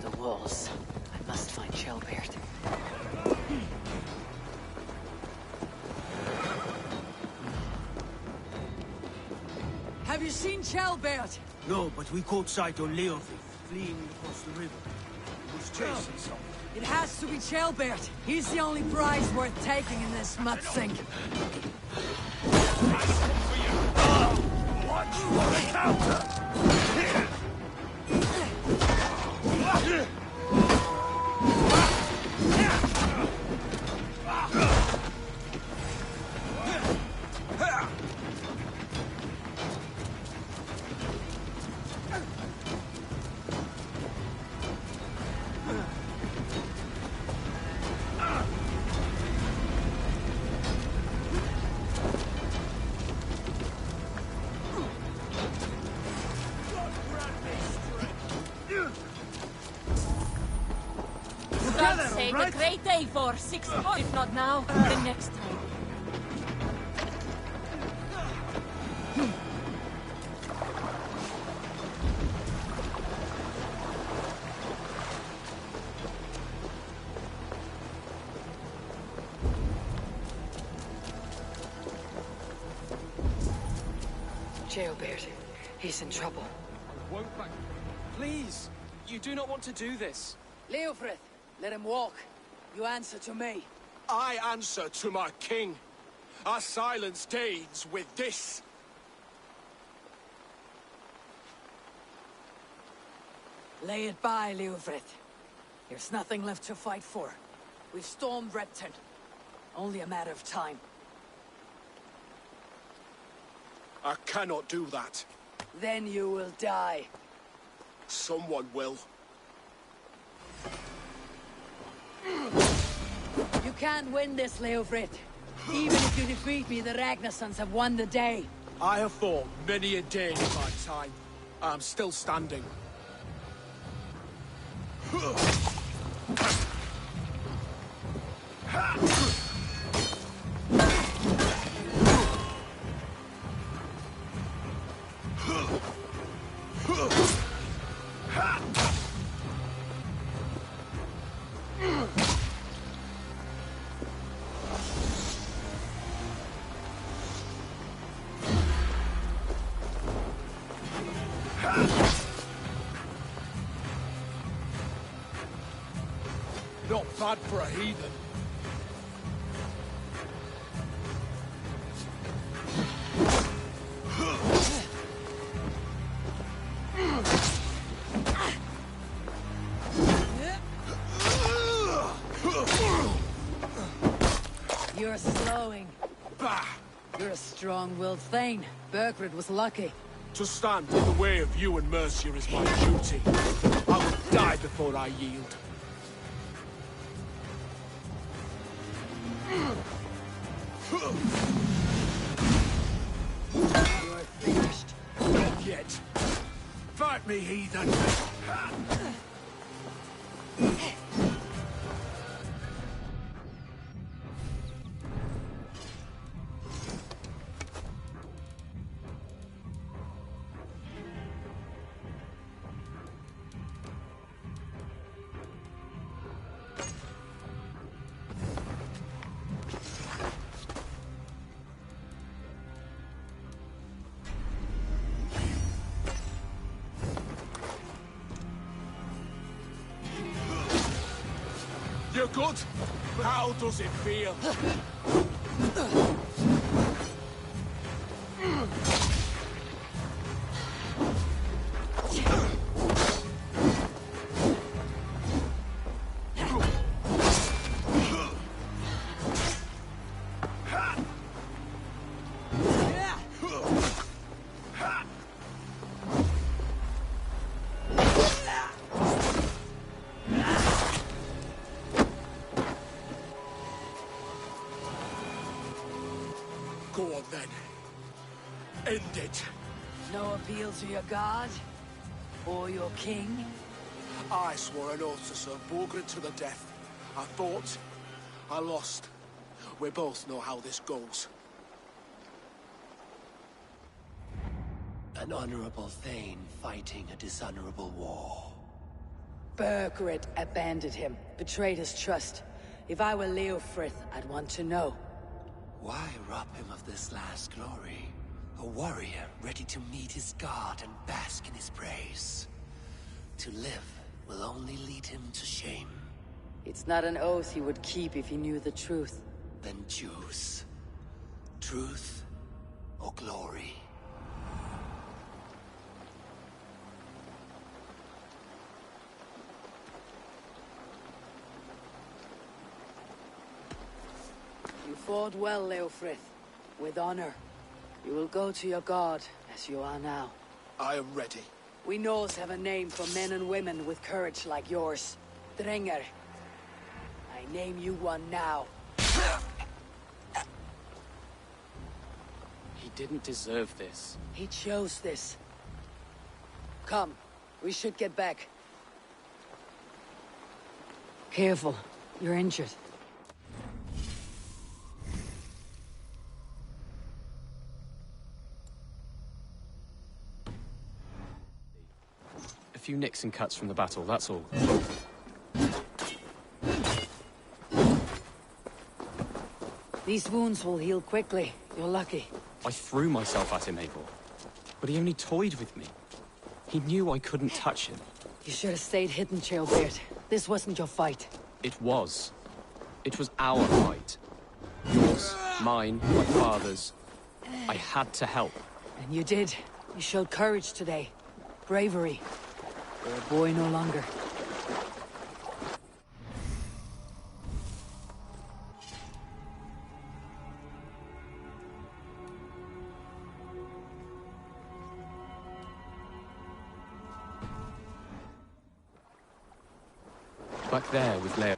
The walls. I must find Ceolbert. Have you seen Ceolbert? No, but we caught sight on Leofrid, fleeing across the river. He was chasing someone. It has to be Ceolbert. He's the only prize worth taking in this mud sink. Watch for the counter! together, Save right? a great day for 6 months. If not now, the next time. Jailbird, he's in trouble. Won't back. Please, you do not want to do this. Leofrith, let him walk. You answer to me. I answer to my king. I silence Danes with this. Lay it by, Leofrith. There's nothing left to fight for. We've stormed Repton. Only a matter of time. I cannot do that. Then you will die. Someone will. You can't win this, Leofrith. Even if you defeat me, the Ragnarsons have won the day. I have fought many a day in my time. I'm still standing. Not bad for a heathen. You're slowing. Bah! You're a strong-willed Thane. Burgred was lucky. To stand in the way of you and Mercia is my duty. I will die before I yield. You're finished. Not yet. Fight me, heathen! You're good? How does it feel? Go on then. End it. No appeal to your god? Or your king? I swore an oath to serve Borgred to the death. I fought. I lost. We both know how this goes. An honorable Thane fighting a dishonorable war. Burgred abandoned him, betrayed his trust. If I were Leofrith, I'd want to know. Why rob him of this last glory? A warrior ready to meet his god and bask in his praise. To live will only lead him to shame. It's not an oath he would keep if he knew the truth. Then choose. Truth or glory. You fought well, Leofrith. With honor. You will go to your god, as you are now. I am ready. We Norse have a name for men and women with courage like yours. Drenger. I name you one now. He didn't deserve this. He chose this. Come, we should get back. Careful. You're injured. A few nicks and cuts from the battle, that's all. These wounds will heal quickly. You're lucky. I threw myself at him, Abel. But he only toyed with me. He knew I couldn't touch him. You should have stayed hidden, Chaelbeard. This wasn't your fight. It was. It was our fight. Yours, mine, my father's. I had to help. And you did. You showed courage today. Bravery. You're a boy no longer. Back there with Leo.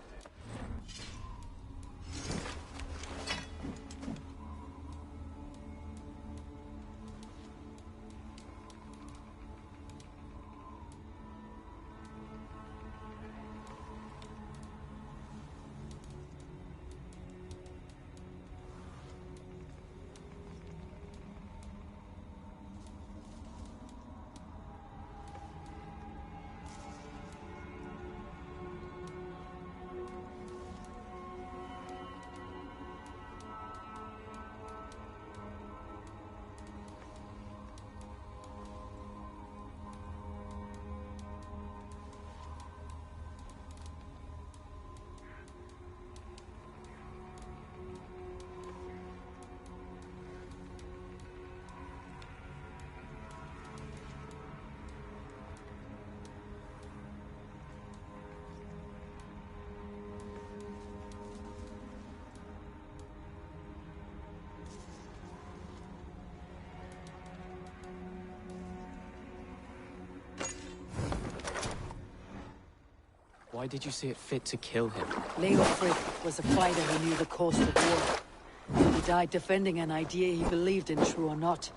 Why did you see it fit to kill him? Leofric was a fighter who knew the cost of war. He died defending an idea he believed in, true or not.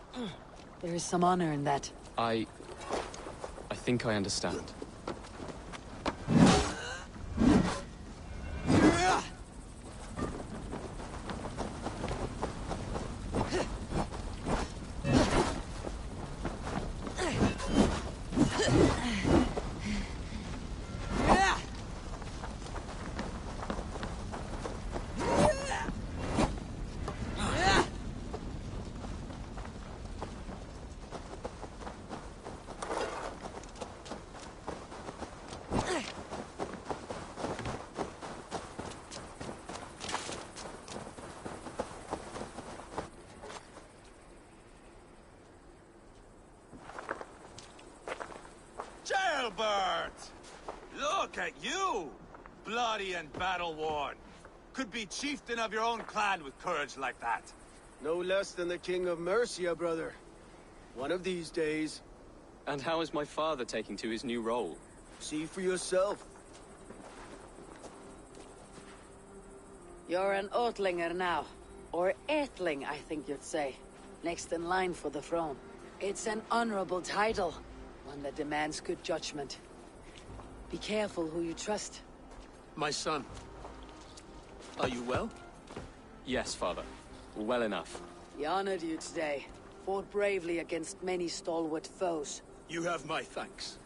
There is some honor in that. I think I understand. Jailbird! Look at you! Bloody and battle-worn. Could be chieftain of your own clan with courage like that. No less than the King of Mercia, brother. One of these days. And how is my father taking to his new role? See for yourself. You're an Oatlinger now. Or Aetling, I think you'd say. Next in line for the throne. It's an honorable title. One that demands good judgment. Be careful who you trust. My son. Are you well? Yes, father. Well enough. He honored you today. Fought bravely against many stalwart foes. You have my thanks.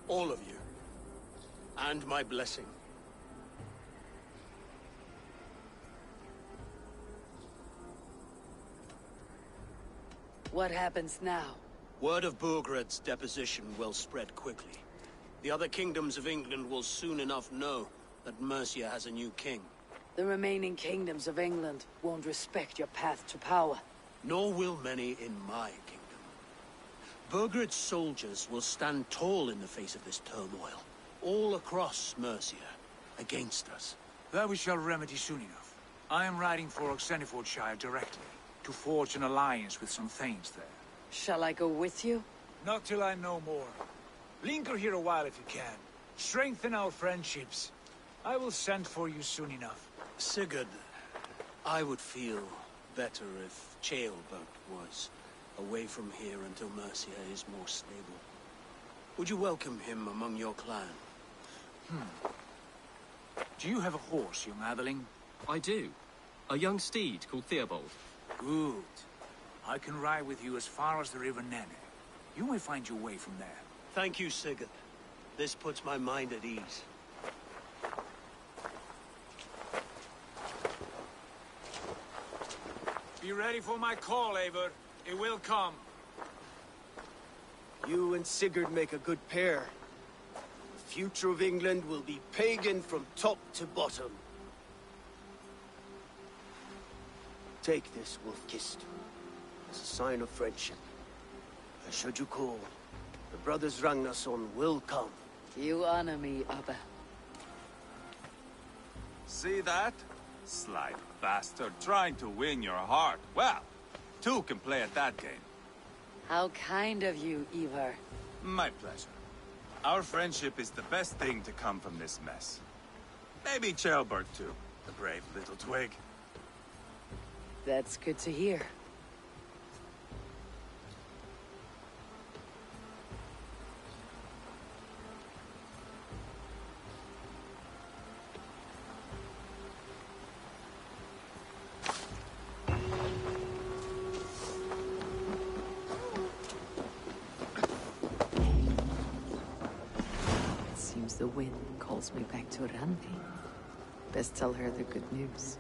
All of you. And my blessing. What happens now? Word of Burgred's deposition will spread quickly. The other kingdoms of England will soon enough know that Mercia has a new king. The remaining kingdoms of England won't respect your path to power. Nor will many in my kingdom. Burgred's soldiers will stand tall in the face of this turmoil, all across Mercia, against us. That we shall remedy soon enough. I am riding for Oxenifordshire directly, to forge an alliance with some thanes there. Shall I go with you? Not till I know more. Linger here a while if you can. Strengthen our friendships. I will send for you soon enough. Sigurd, I would feel better if Chaelbert was away from here until Mercia is more stable. Would you welcome him among your clan? Do you have a horse, young atheling? I do. A young steed called Theobald. Good. I can ride with you as far as the River Nene. You may find your way from there. Thank you, Sigurd. This puts my mind at ease. Be ready for my call, Eivor. It will come. You and Sigurd make a good pair. The future of England will be pagan from top to bottom. Take this, Wolf-Kissed, as a sign of friendship. And should you call, the brothers Ragnarsson will come. You honor me, Abba. See that? Sly bastard trying to win your heart. Well, two can play at that game. How kind of you, Ivar. My pleasure. Our friendship is the best thing to come from this mess. Maybe Ceolbert too, the brave little twig. That's good to hear. It seems the wind calls me back to Randi. Best tell her the good news.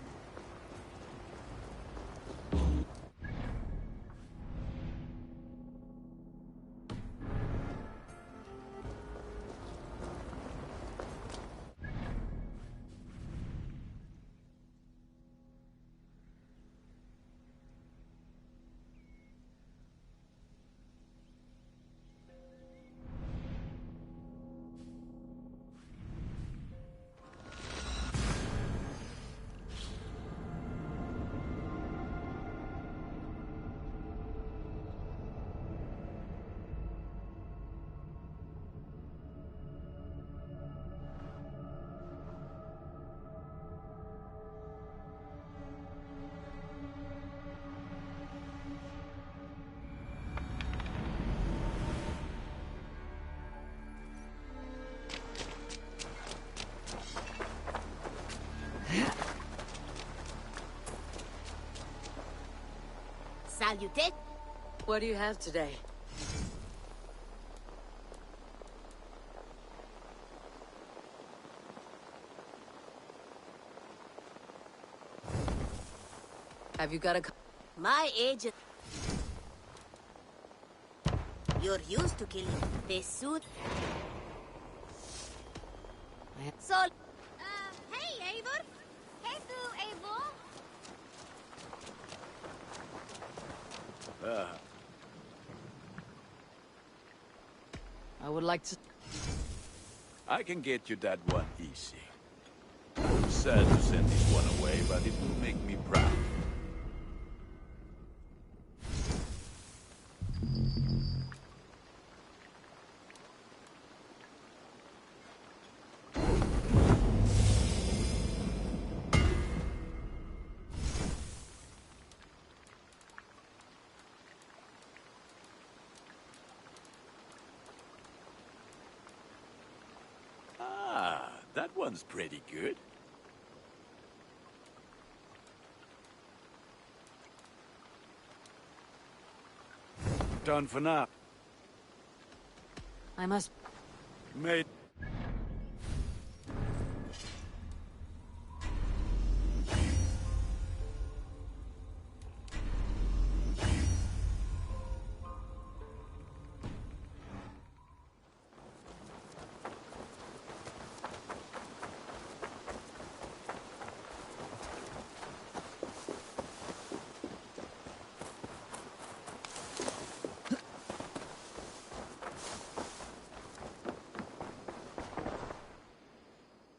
Salute. What do you have today? Have you got a... My agent. You're used to killing. They suit. So... hey, Eivor. Hey, Eivor. I would like to... I can get you that one easy. Sad to send this one away, but it will make me proud. That one's pretty good. Done for now. I must... Made.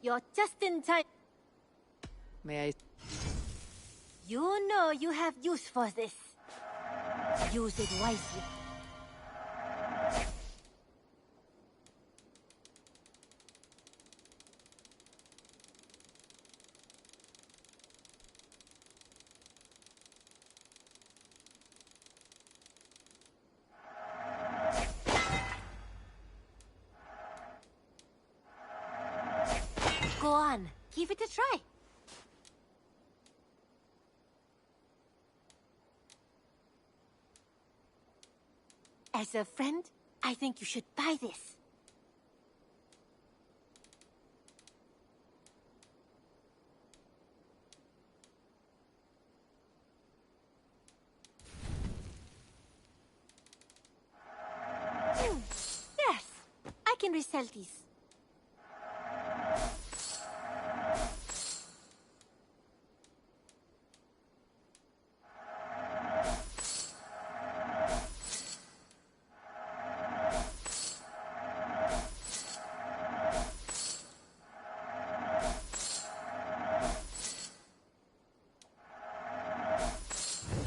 You're just in time. May I... You know you have use for this. Use it wisely. Go on, give it a try. As a friend, I think you should buy this. Yes, I can resell these.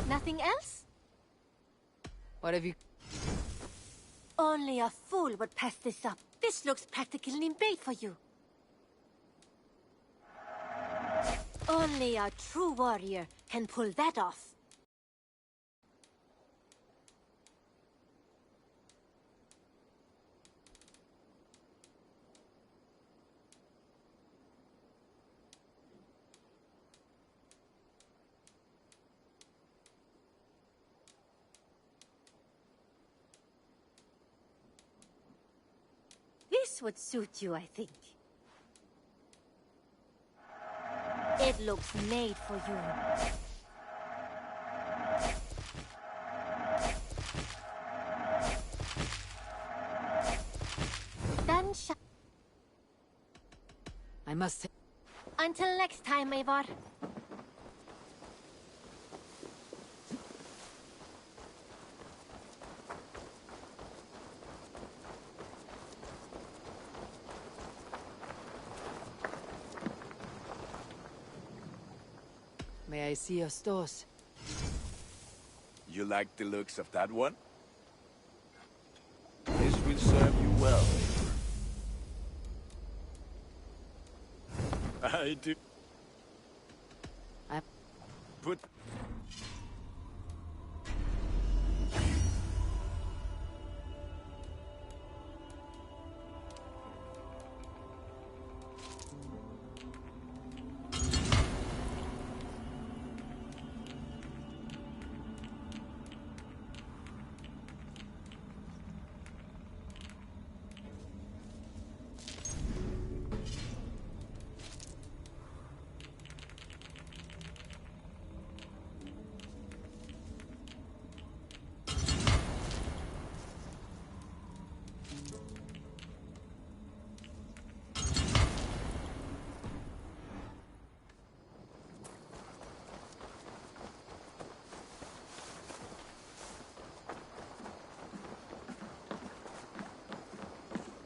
Nothing else? What have you... Only a fool would pass this up. This looks practically made for you. Only a true warrior can pull that off. This would suit you, I think. It looks made for you. Then I must... Until next time, Eivor. May I see your stores? You like the looks of that one? This will serve you well. I do. I... Put...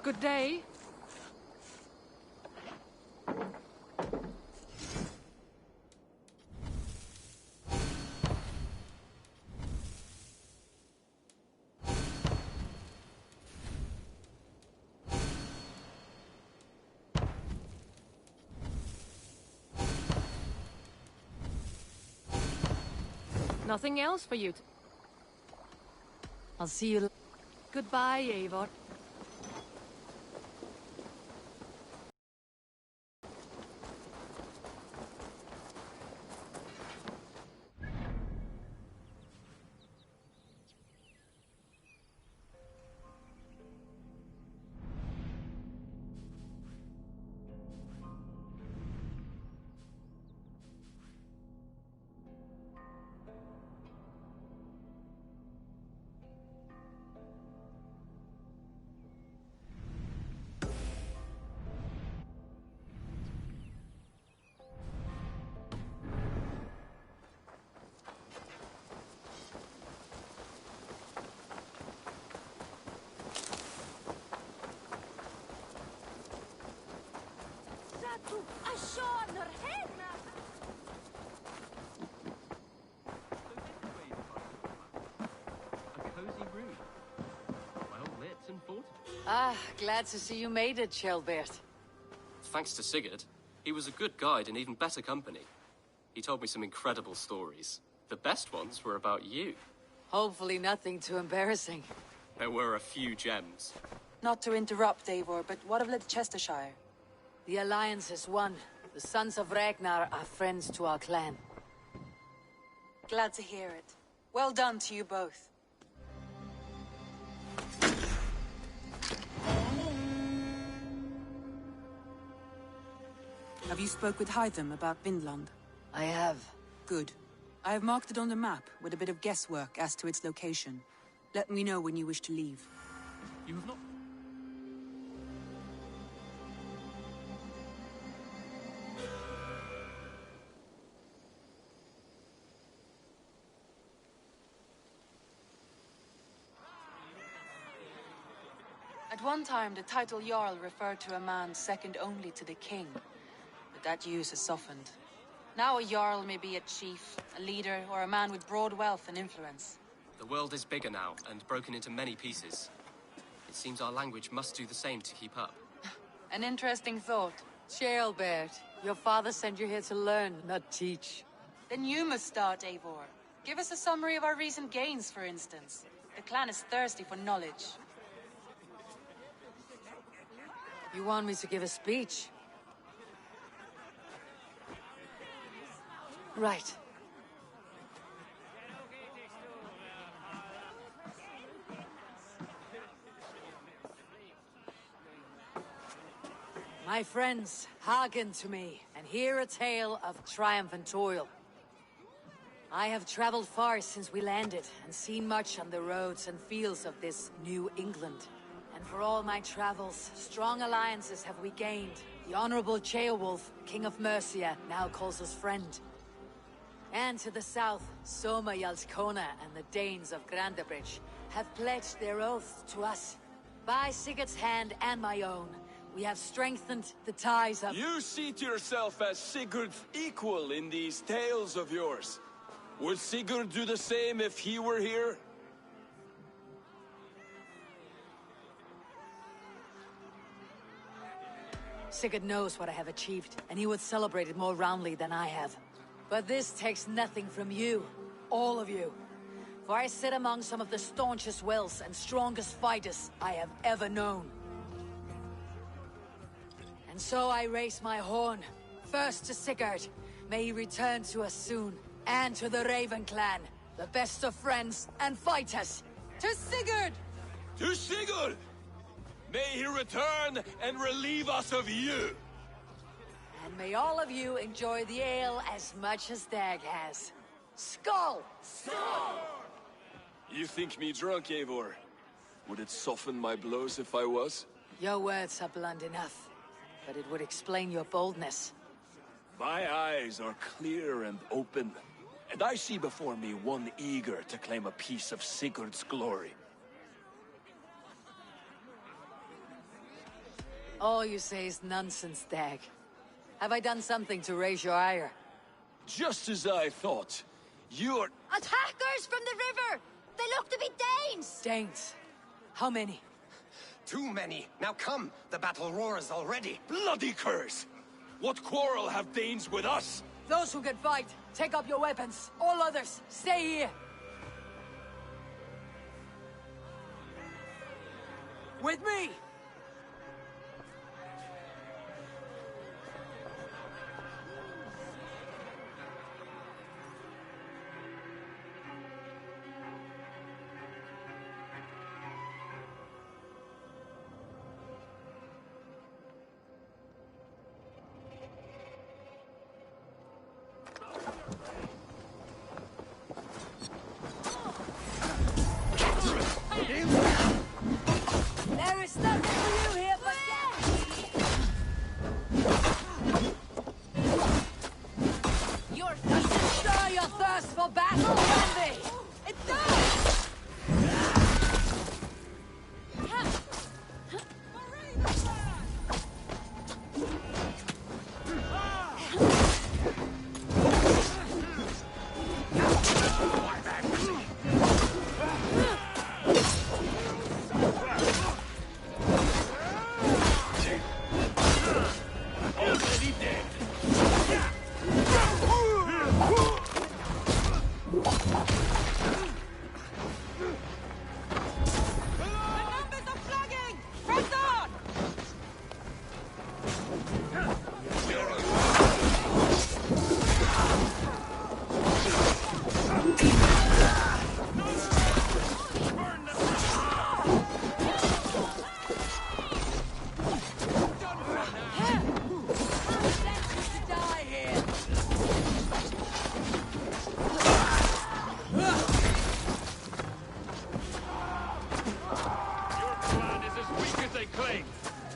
Good day. Nothing else for you. I'll see you... Goodbye, Eivor. Ah, glad to see you made it, Shelbert. Thanks to Sigurd. He was a good guide and even better company. He told me some incredible stories. The best ones were about you. Hopefully nothing too embarrassing. There were a few gems. Not to interrupt, Eivor, but what of Leicestershire? The Alliance is won. The Sons of Ragnar are friends to our clan. Glad to hear it. Well done to you both. Have you spoke with Hytham about Vinland? I have. Good. I have marked it on the map with a bit of guesswork as to its location. Let me know when you wish to leave. You have not... At one time, the title Jarl referred to a man second only to the king. But that use has softened. Now a Jarl may be a chief, a leader, or a man with broad wealth and influence. The world is bigger now, and broken into many pieces. It seems our language must do the same to keep up. An interesting thought. Ceolbert, your father sent you here to learn, not teach. Then you must start, Eivor. Give us a summary of our recent gains, for instance. The clan is thirsty for knowledge. You want me to give a speech? Right. My friends, hearken to me, and hear a tale of triumph and toil. I have traveled far since we landed, and seen much on the roads and fields of this New England. And for all my travels, strong alliances have we gained. The Honorable Ceolwulf, King of Mercia, now calls us friend. And to the south, Soma Jarlskona and the Danes of Grandebridge have pledged their oath to us. By Sigurd's hand and my own, we have strengthened the ties of— You seat yourself as Sigurd's equal in these tales of yours. Would Sigurd do the same if he were here? Sigurd knows what I have achieved, and he would celebrate it more roundly than I have. But this takes nothing from you, all of you. For I sit among some of the staunchest wills and strongest fighters I have ever known. And so I raise my horn, first to Sigurd. May he return to us soon. And to the Raven clan, the best of friends and fighters. To Sigurd! To Sigurd! May he return and relieve us of you! And may all of you enjoy the ale as much as Dag has. Skull! Skull! You think me drunk, Eivor? Would it soften my blows if I was? Your words are blunt enough, but it would explain your boldness. My eyes are clear and open, and I see before me one eager to claim a piece of Sigurd's glory. All you say is nonsense, Dag. Have I done something to raise your ire? Just as I thought. You're— Attackers from the river! They look to be Danes! Danes? How many? Too many. Now come, the battle roars already. Bloody curse! What quarrel have Danes with us? Those who can fight, take up your weapons. All others, stay here. With me! There is nothing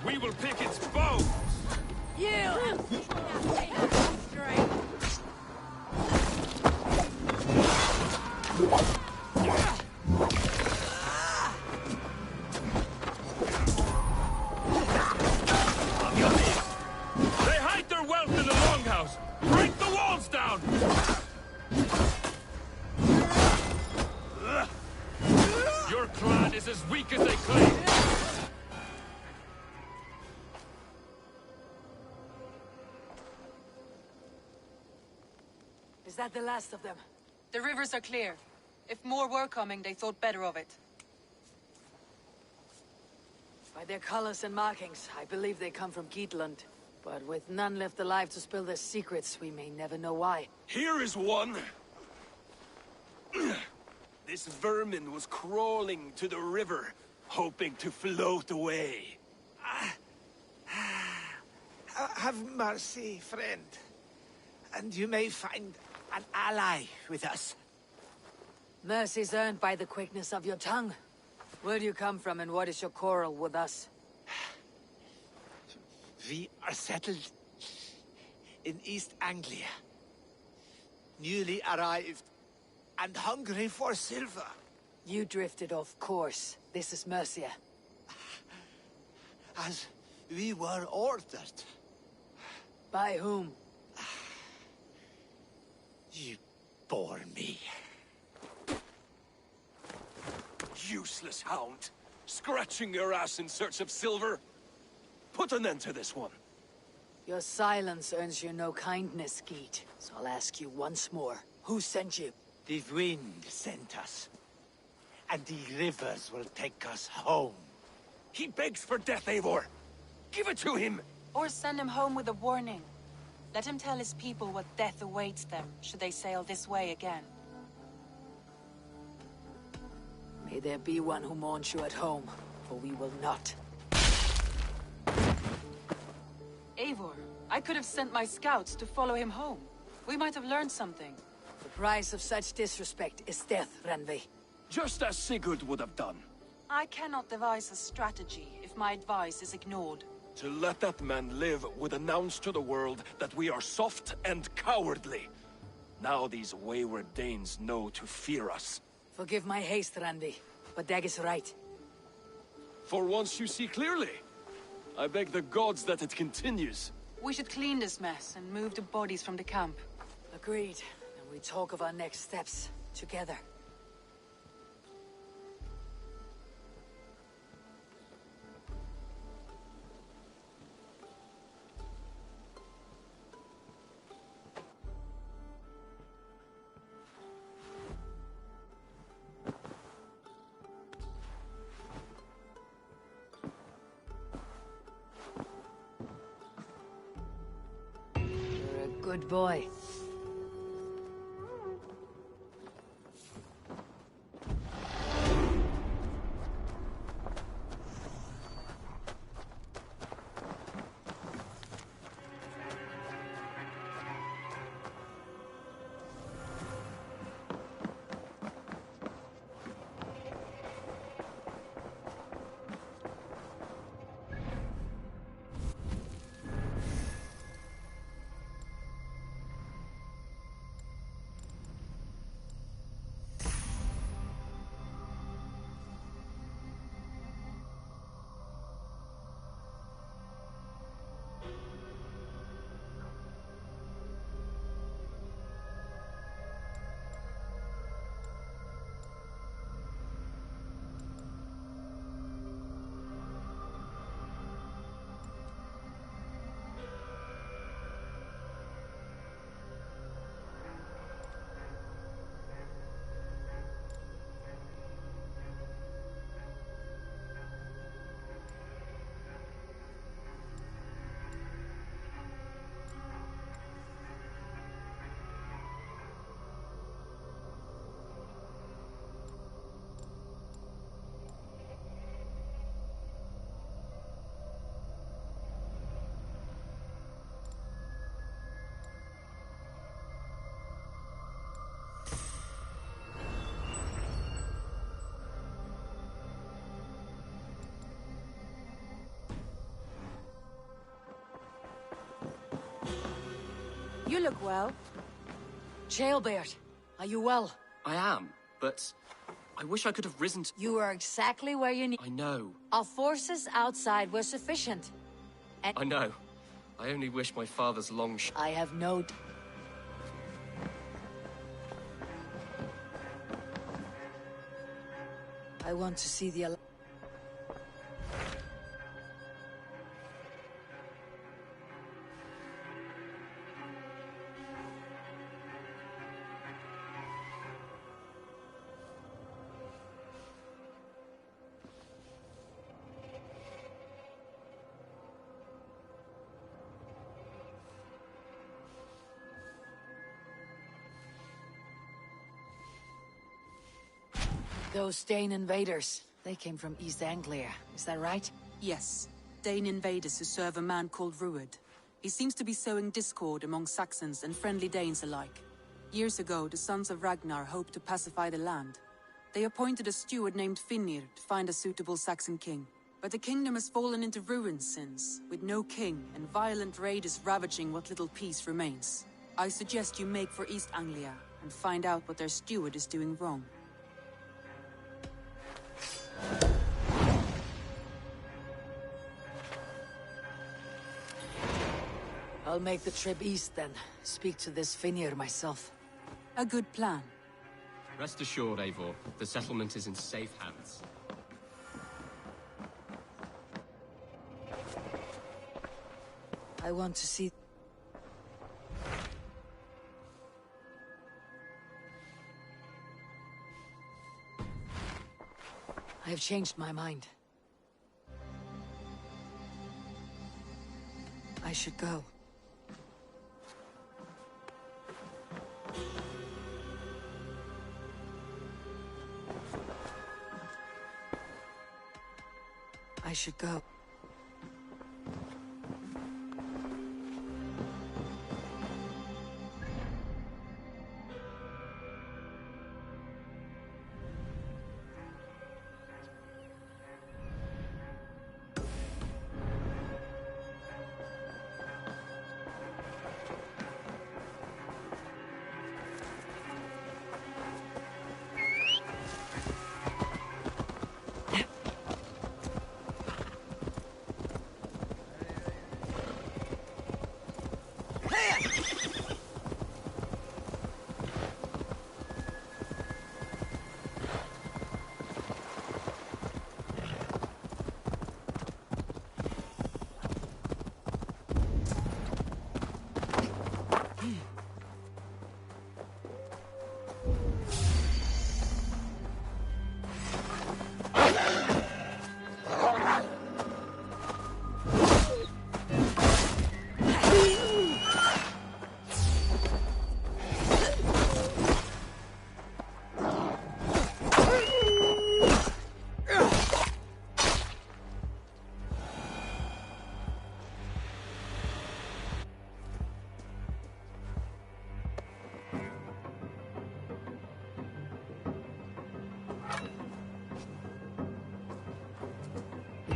We will pick its bones! You! Straight! They hide their wealth in the longhouse! Break the walls down! Your clan is as weak as they claim! Is that the last of them? The rivers are clear. If more were coming, they thought better of it. By their colors and markings, I believe they come from Geatland. But with none left alive to spill their secrets, we may never know why. Here is one! This vermin was crawling to the river, hoping to float away. Have mercy, friend. And you may find an ally with us. Mercy's earned by the quickness of your tongue. Where do you come from and what is your quarrel with us? We are settled in East Anglia. Newly arrived and hungry for silver. You drifted off course. This is Mercia. As we were ordered. By whom? You bore me. Useless hound! Scratching your ass in search of silver! Put an end to this one! Your silence earns you no kindness, Geet. So I'll ask you once more. Who sent you? The wind sent us. And the rivers will take us home. He begs for death, Eivor! Give it to him! Or send him home with a warning. Let him tell his people what death awaits them, should they sail this way again. May there be one who mourns you at home, for we will not. Eivor, I could have sent my scouts to follow him home. We might have learned something. The price of such disrespect is death, Randvi. Just as Sigurd would have done. I cannot devise a strategy if my advice is ignored. To let that man live would announce to the world that we are soft and cowardly. Now these wayward Danes know to fear us. Forgive my haste, Randy, but Dag is right. For once you see clearly. I beg the gods that it continues. We should clean this mess and move the bodies from the camp. Agreed. And we talk of our next steps, together. Good boy. You look well. Jailbird, are you well? I am, but I wish I could have risen to... You are exactly where you need... I know. Our forces outside were sufficient. And I know. I only wish my father's long I have no... I want to see the... Those Dane invaders, they came from East Anglia, is that right? Yes. Dane invaders who serve a man called Ruud. He seems to be sowing discord among Saxons and friendly Danes alike. Years ago, the Sons of Ragnar hoped to pacify the land. They appointed a steward named Finnir to find a suitable Saxon king. But the kingdom has fallen into ruins since, with no king and violent raiders ravaging what little peace remains. I suggest you make for East Anglia and find out what their steward is doing wrong. I'll make the trip east then. Speak to this Finnir myself. A good plan. Rest assured, Eivor, the settlement is in safe hands. I want to see... I have changed my mind. I should go. I should go.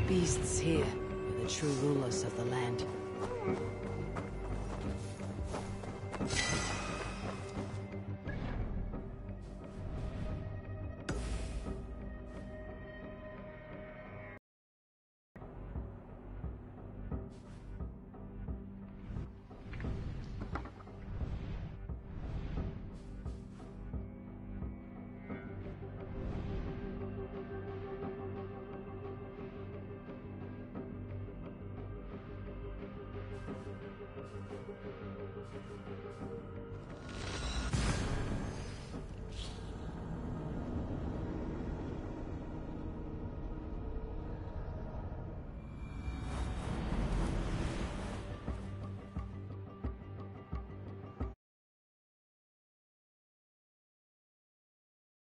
Beasts here are the true rulers of the land.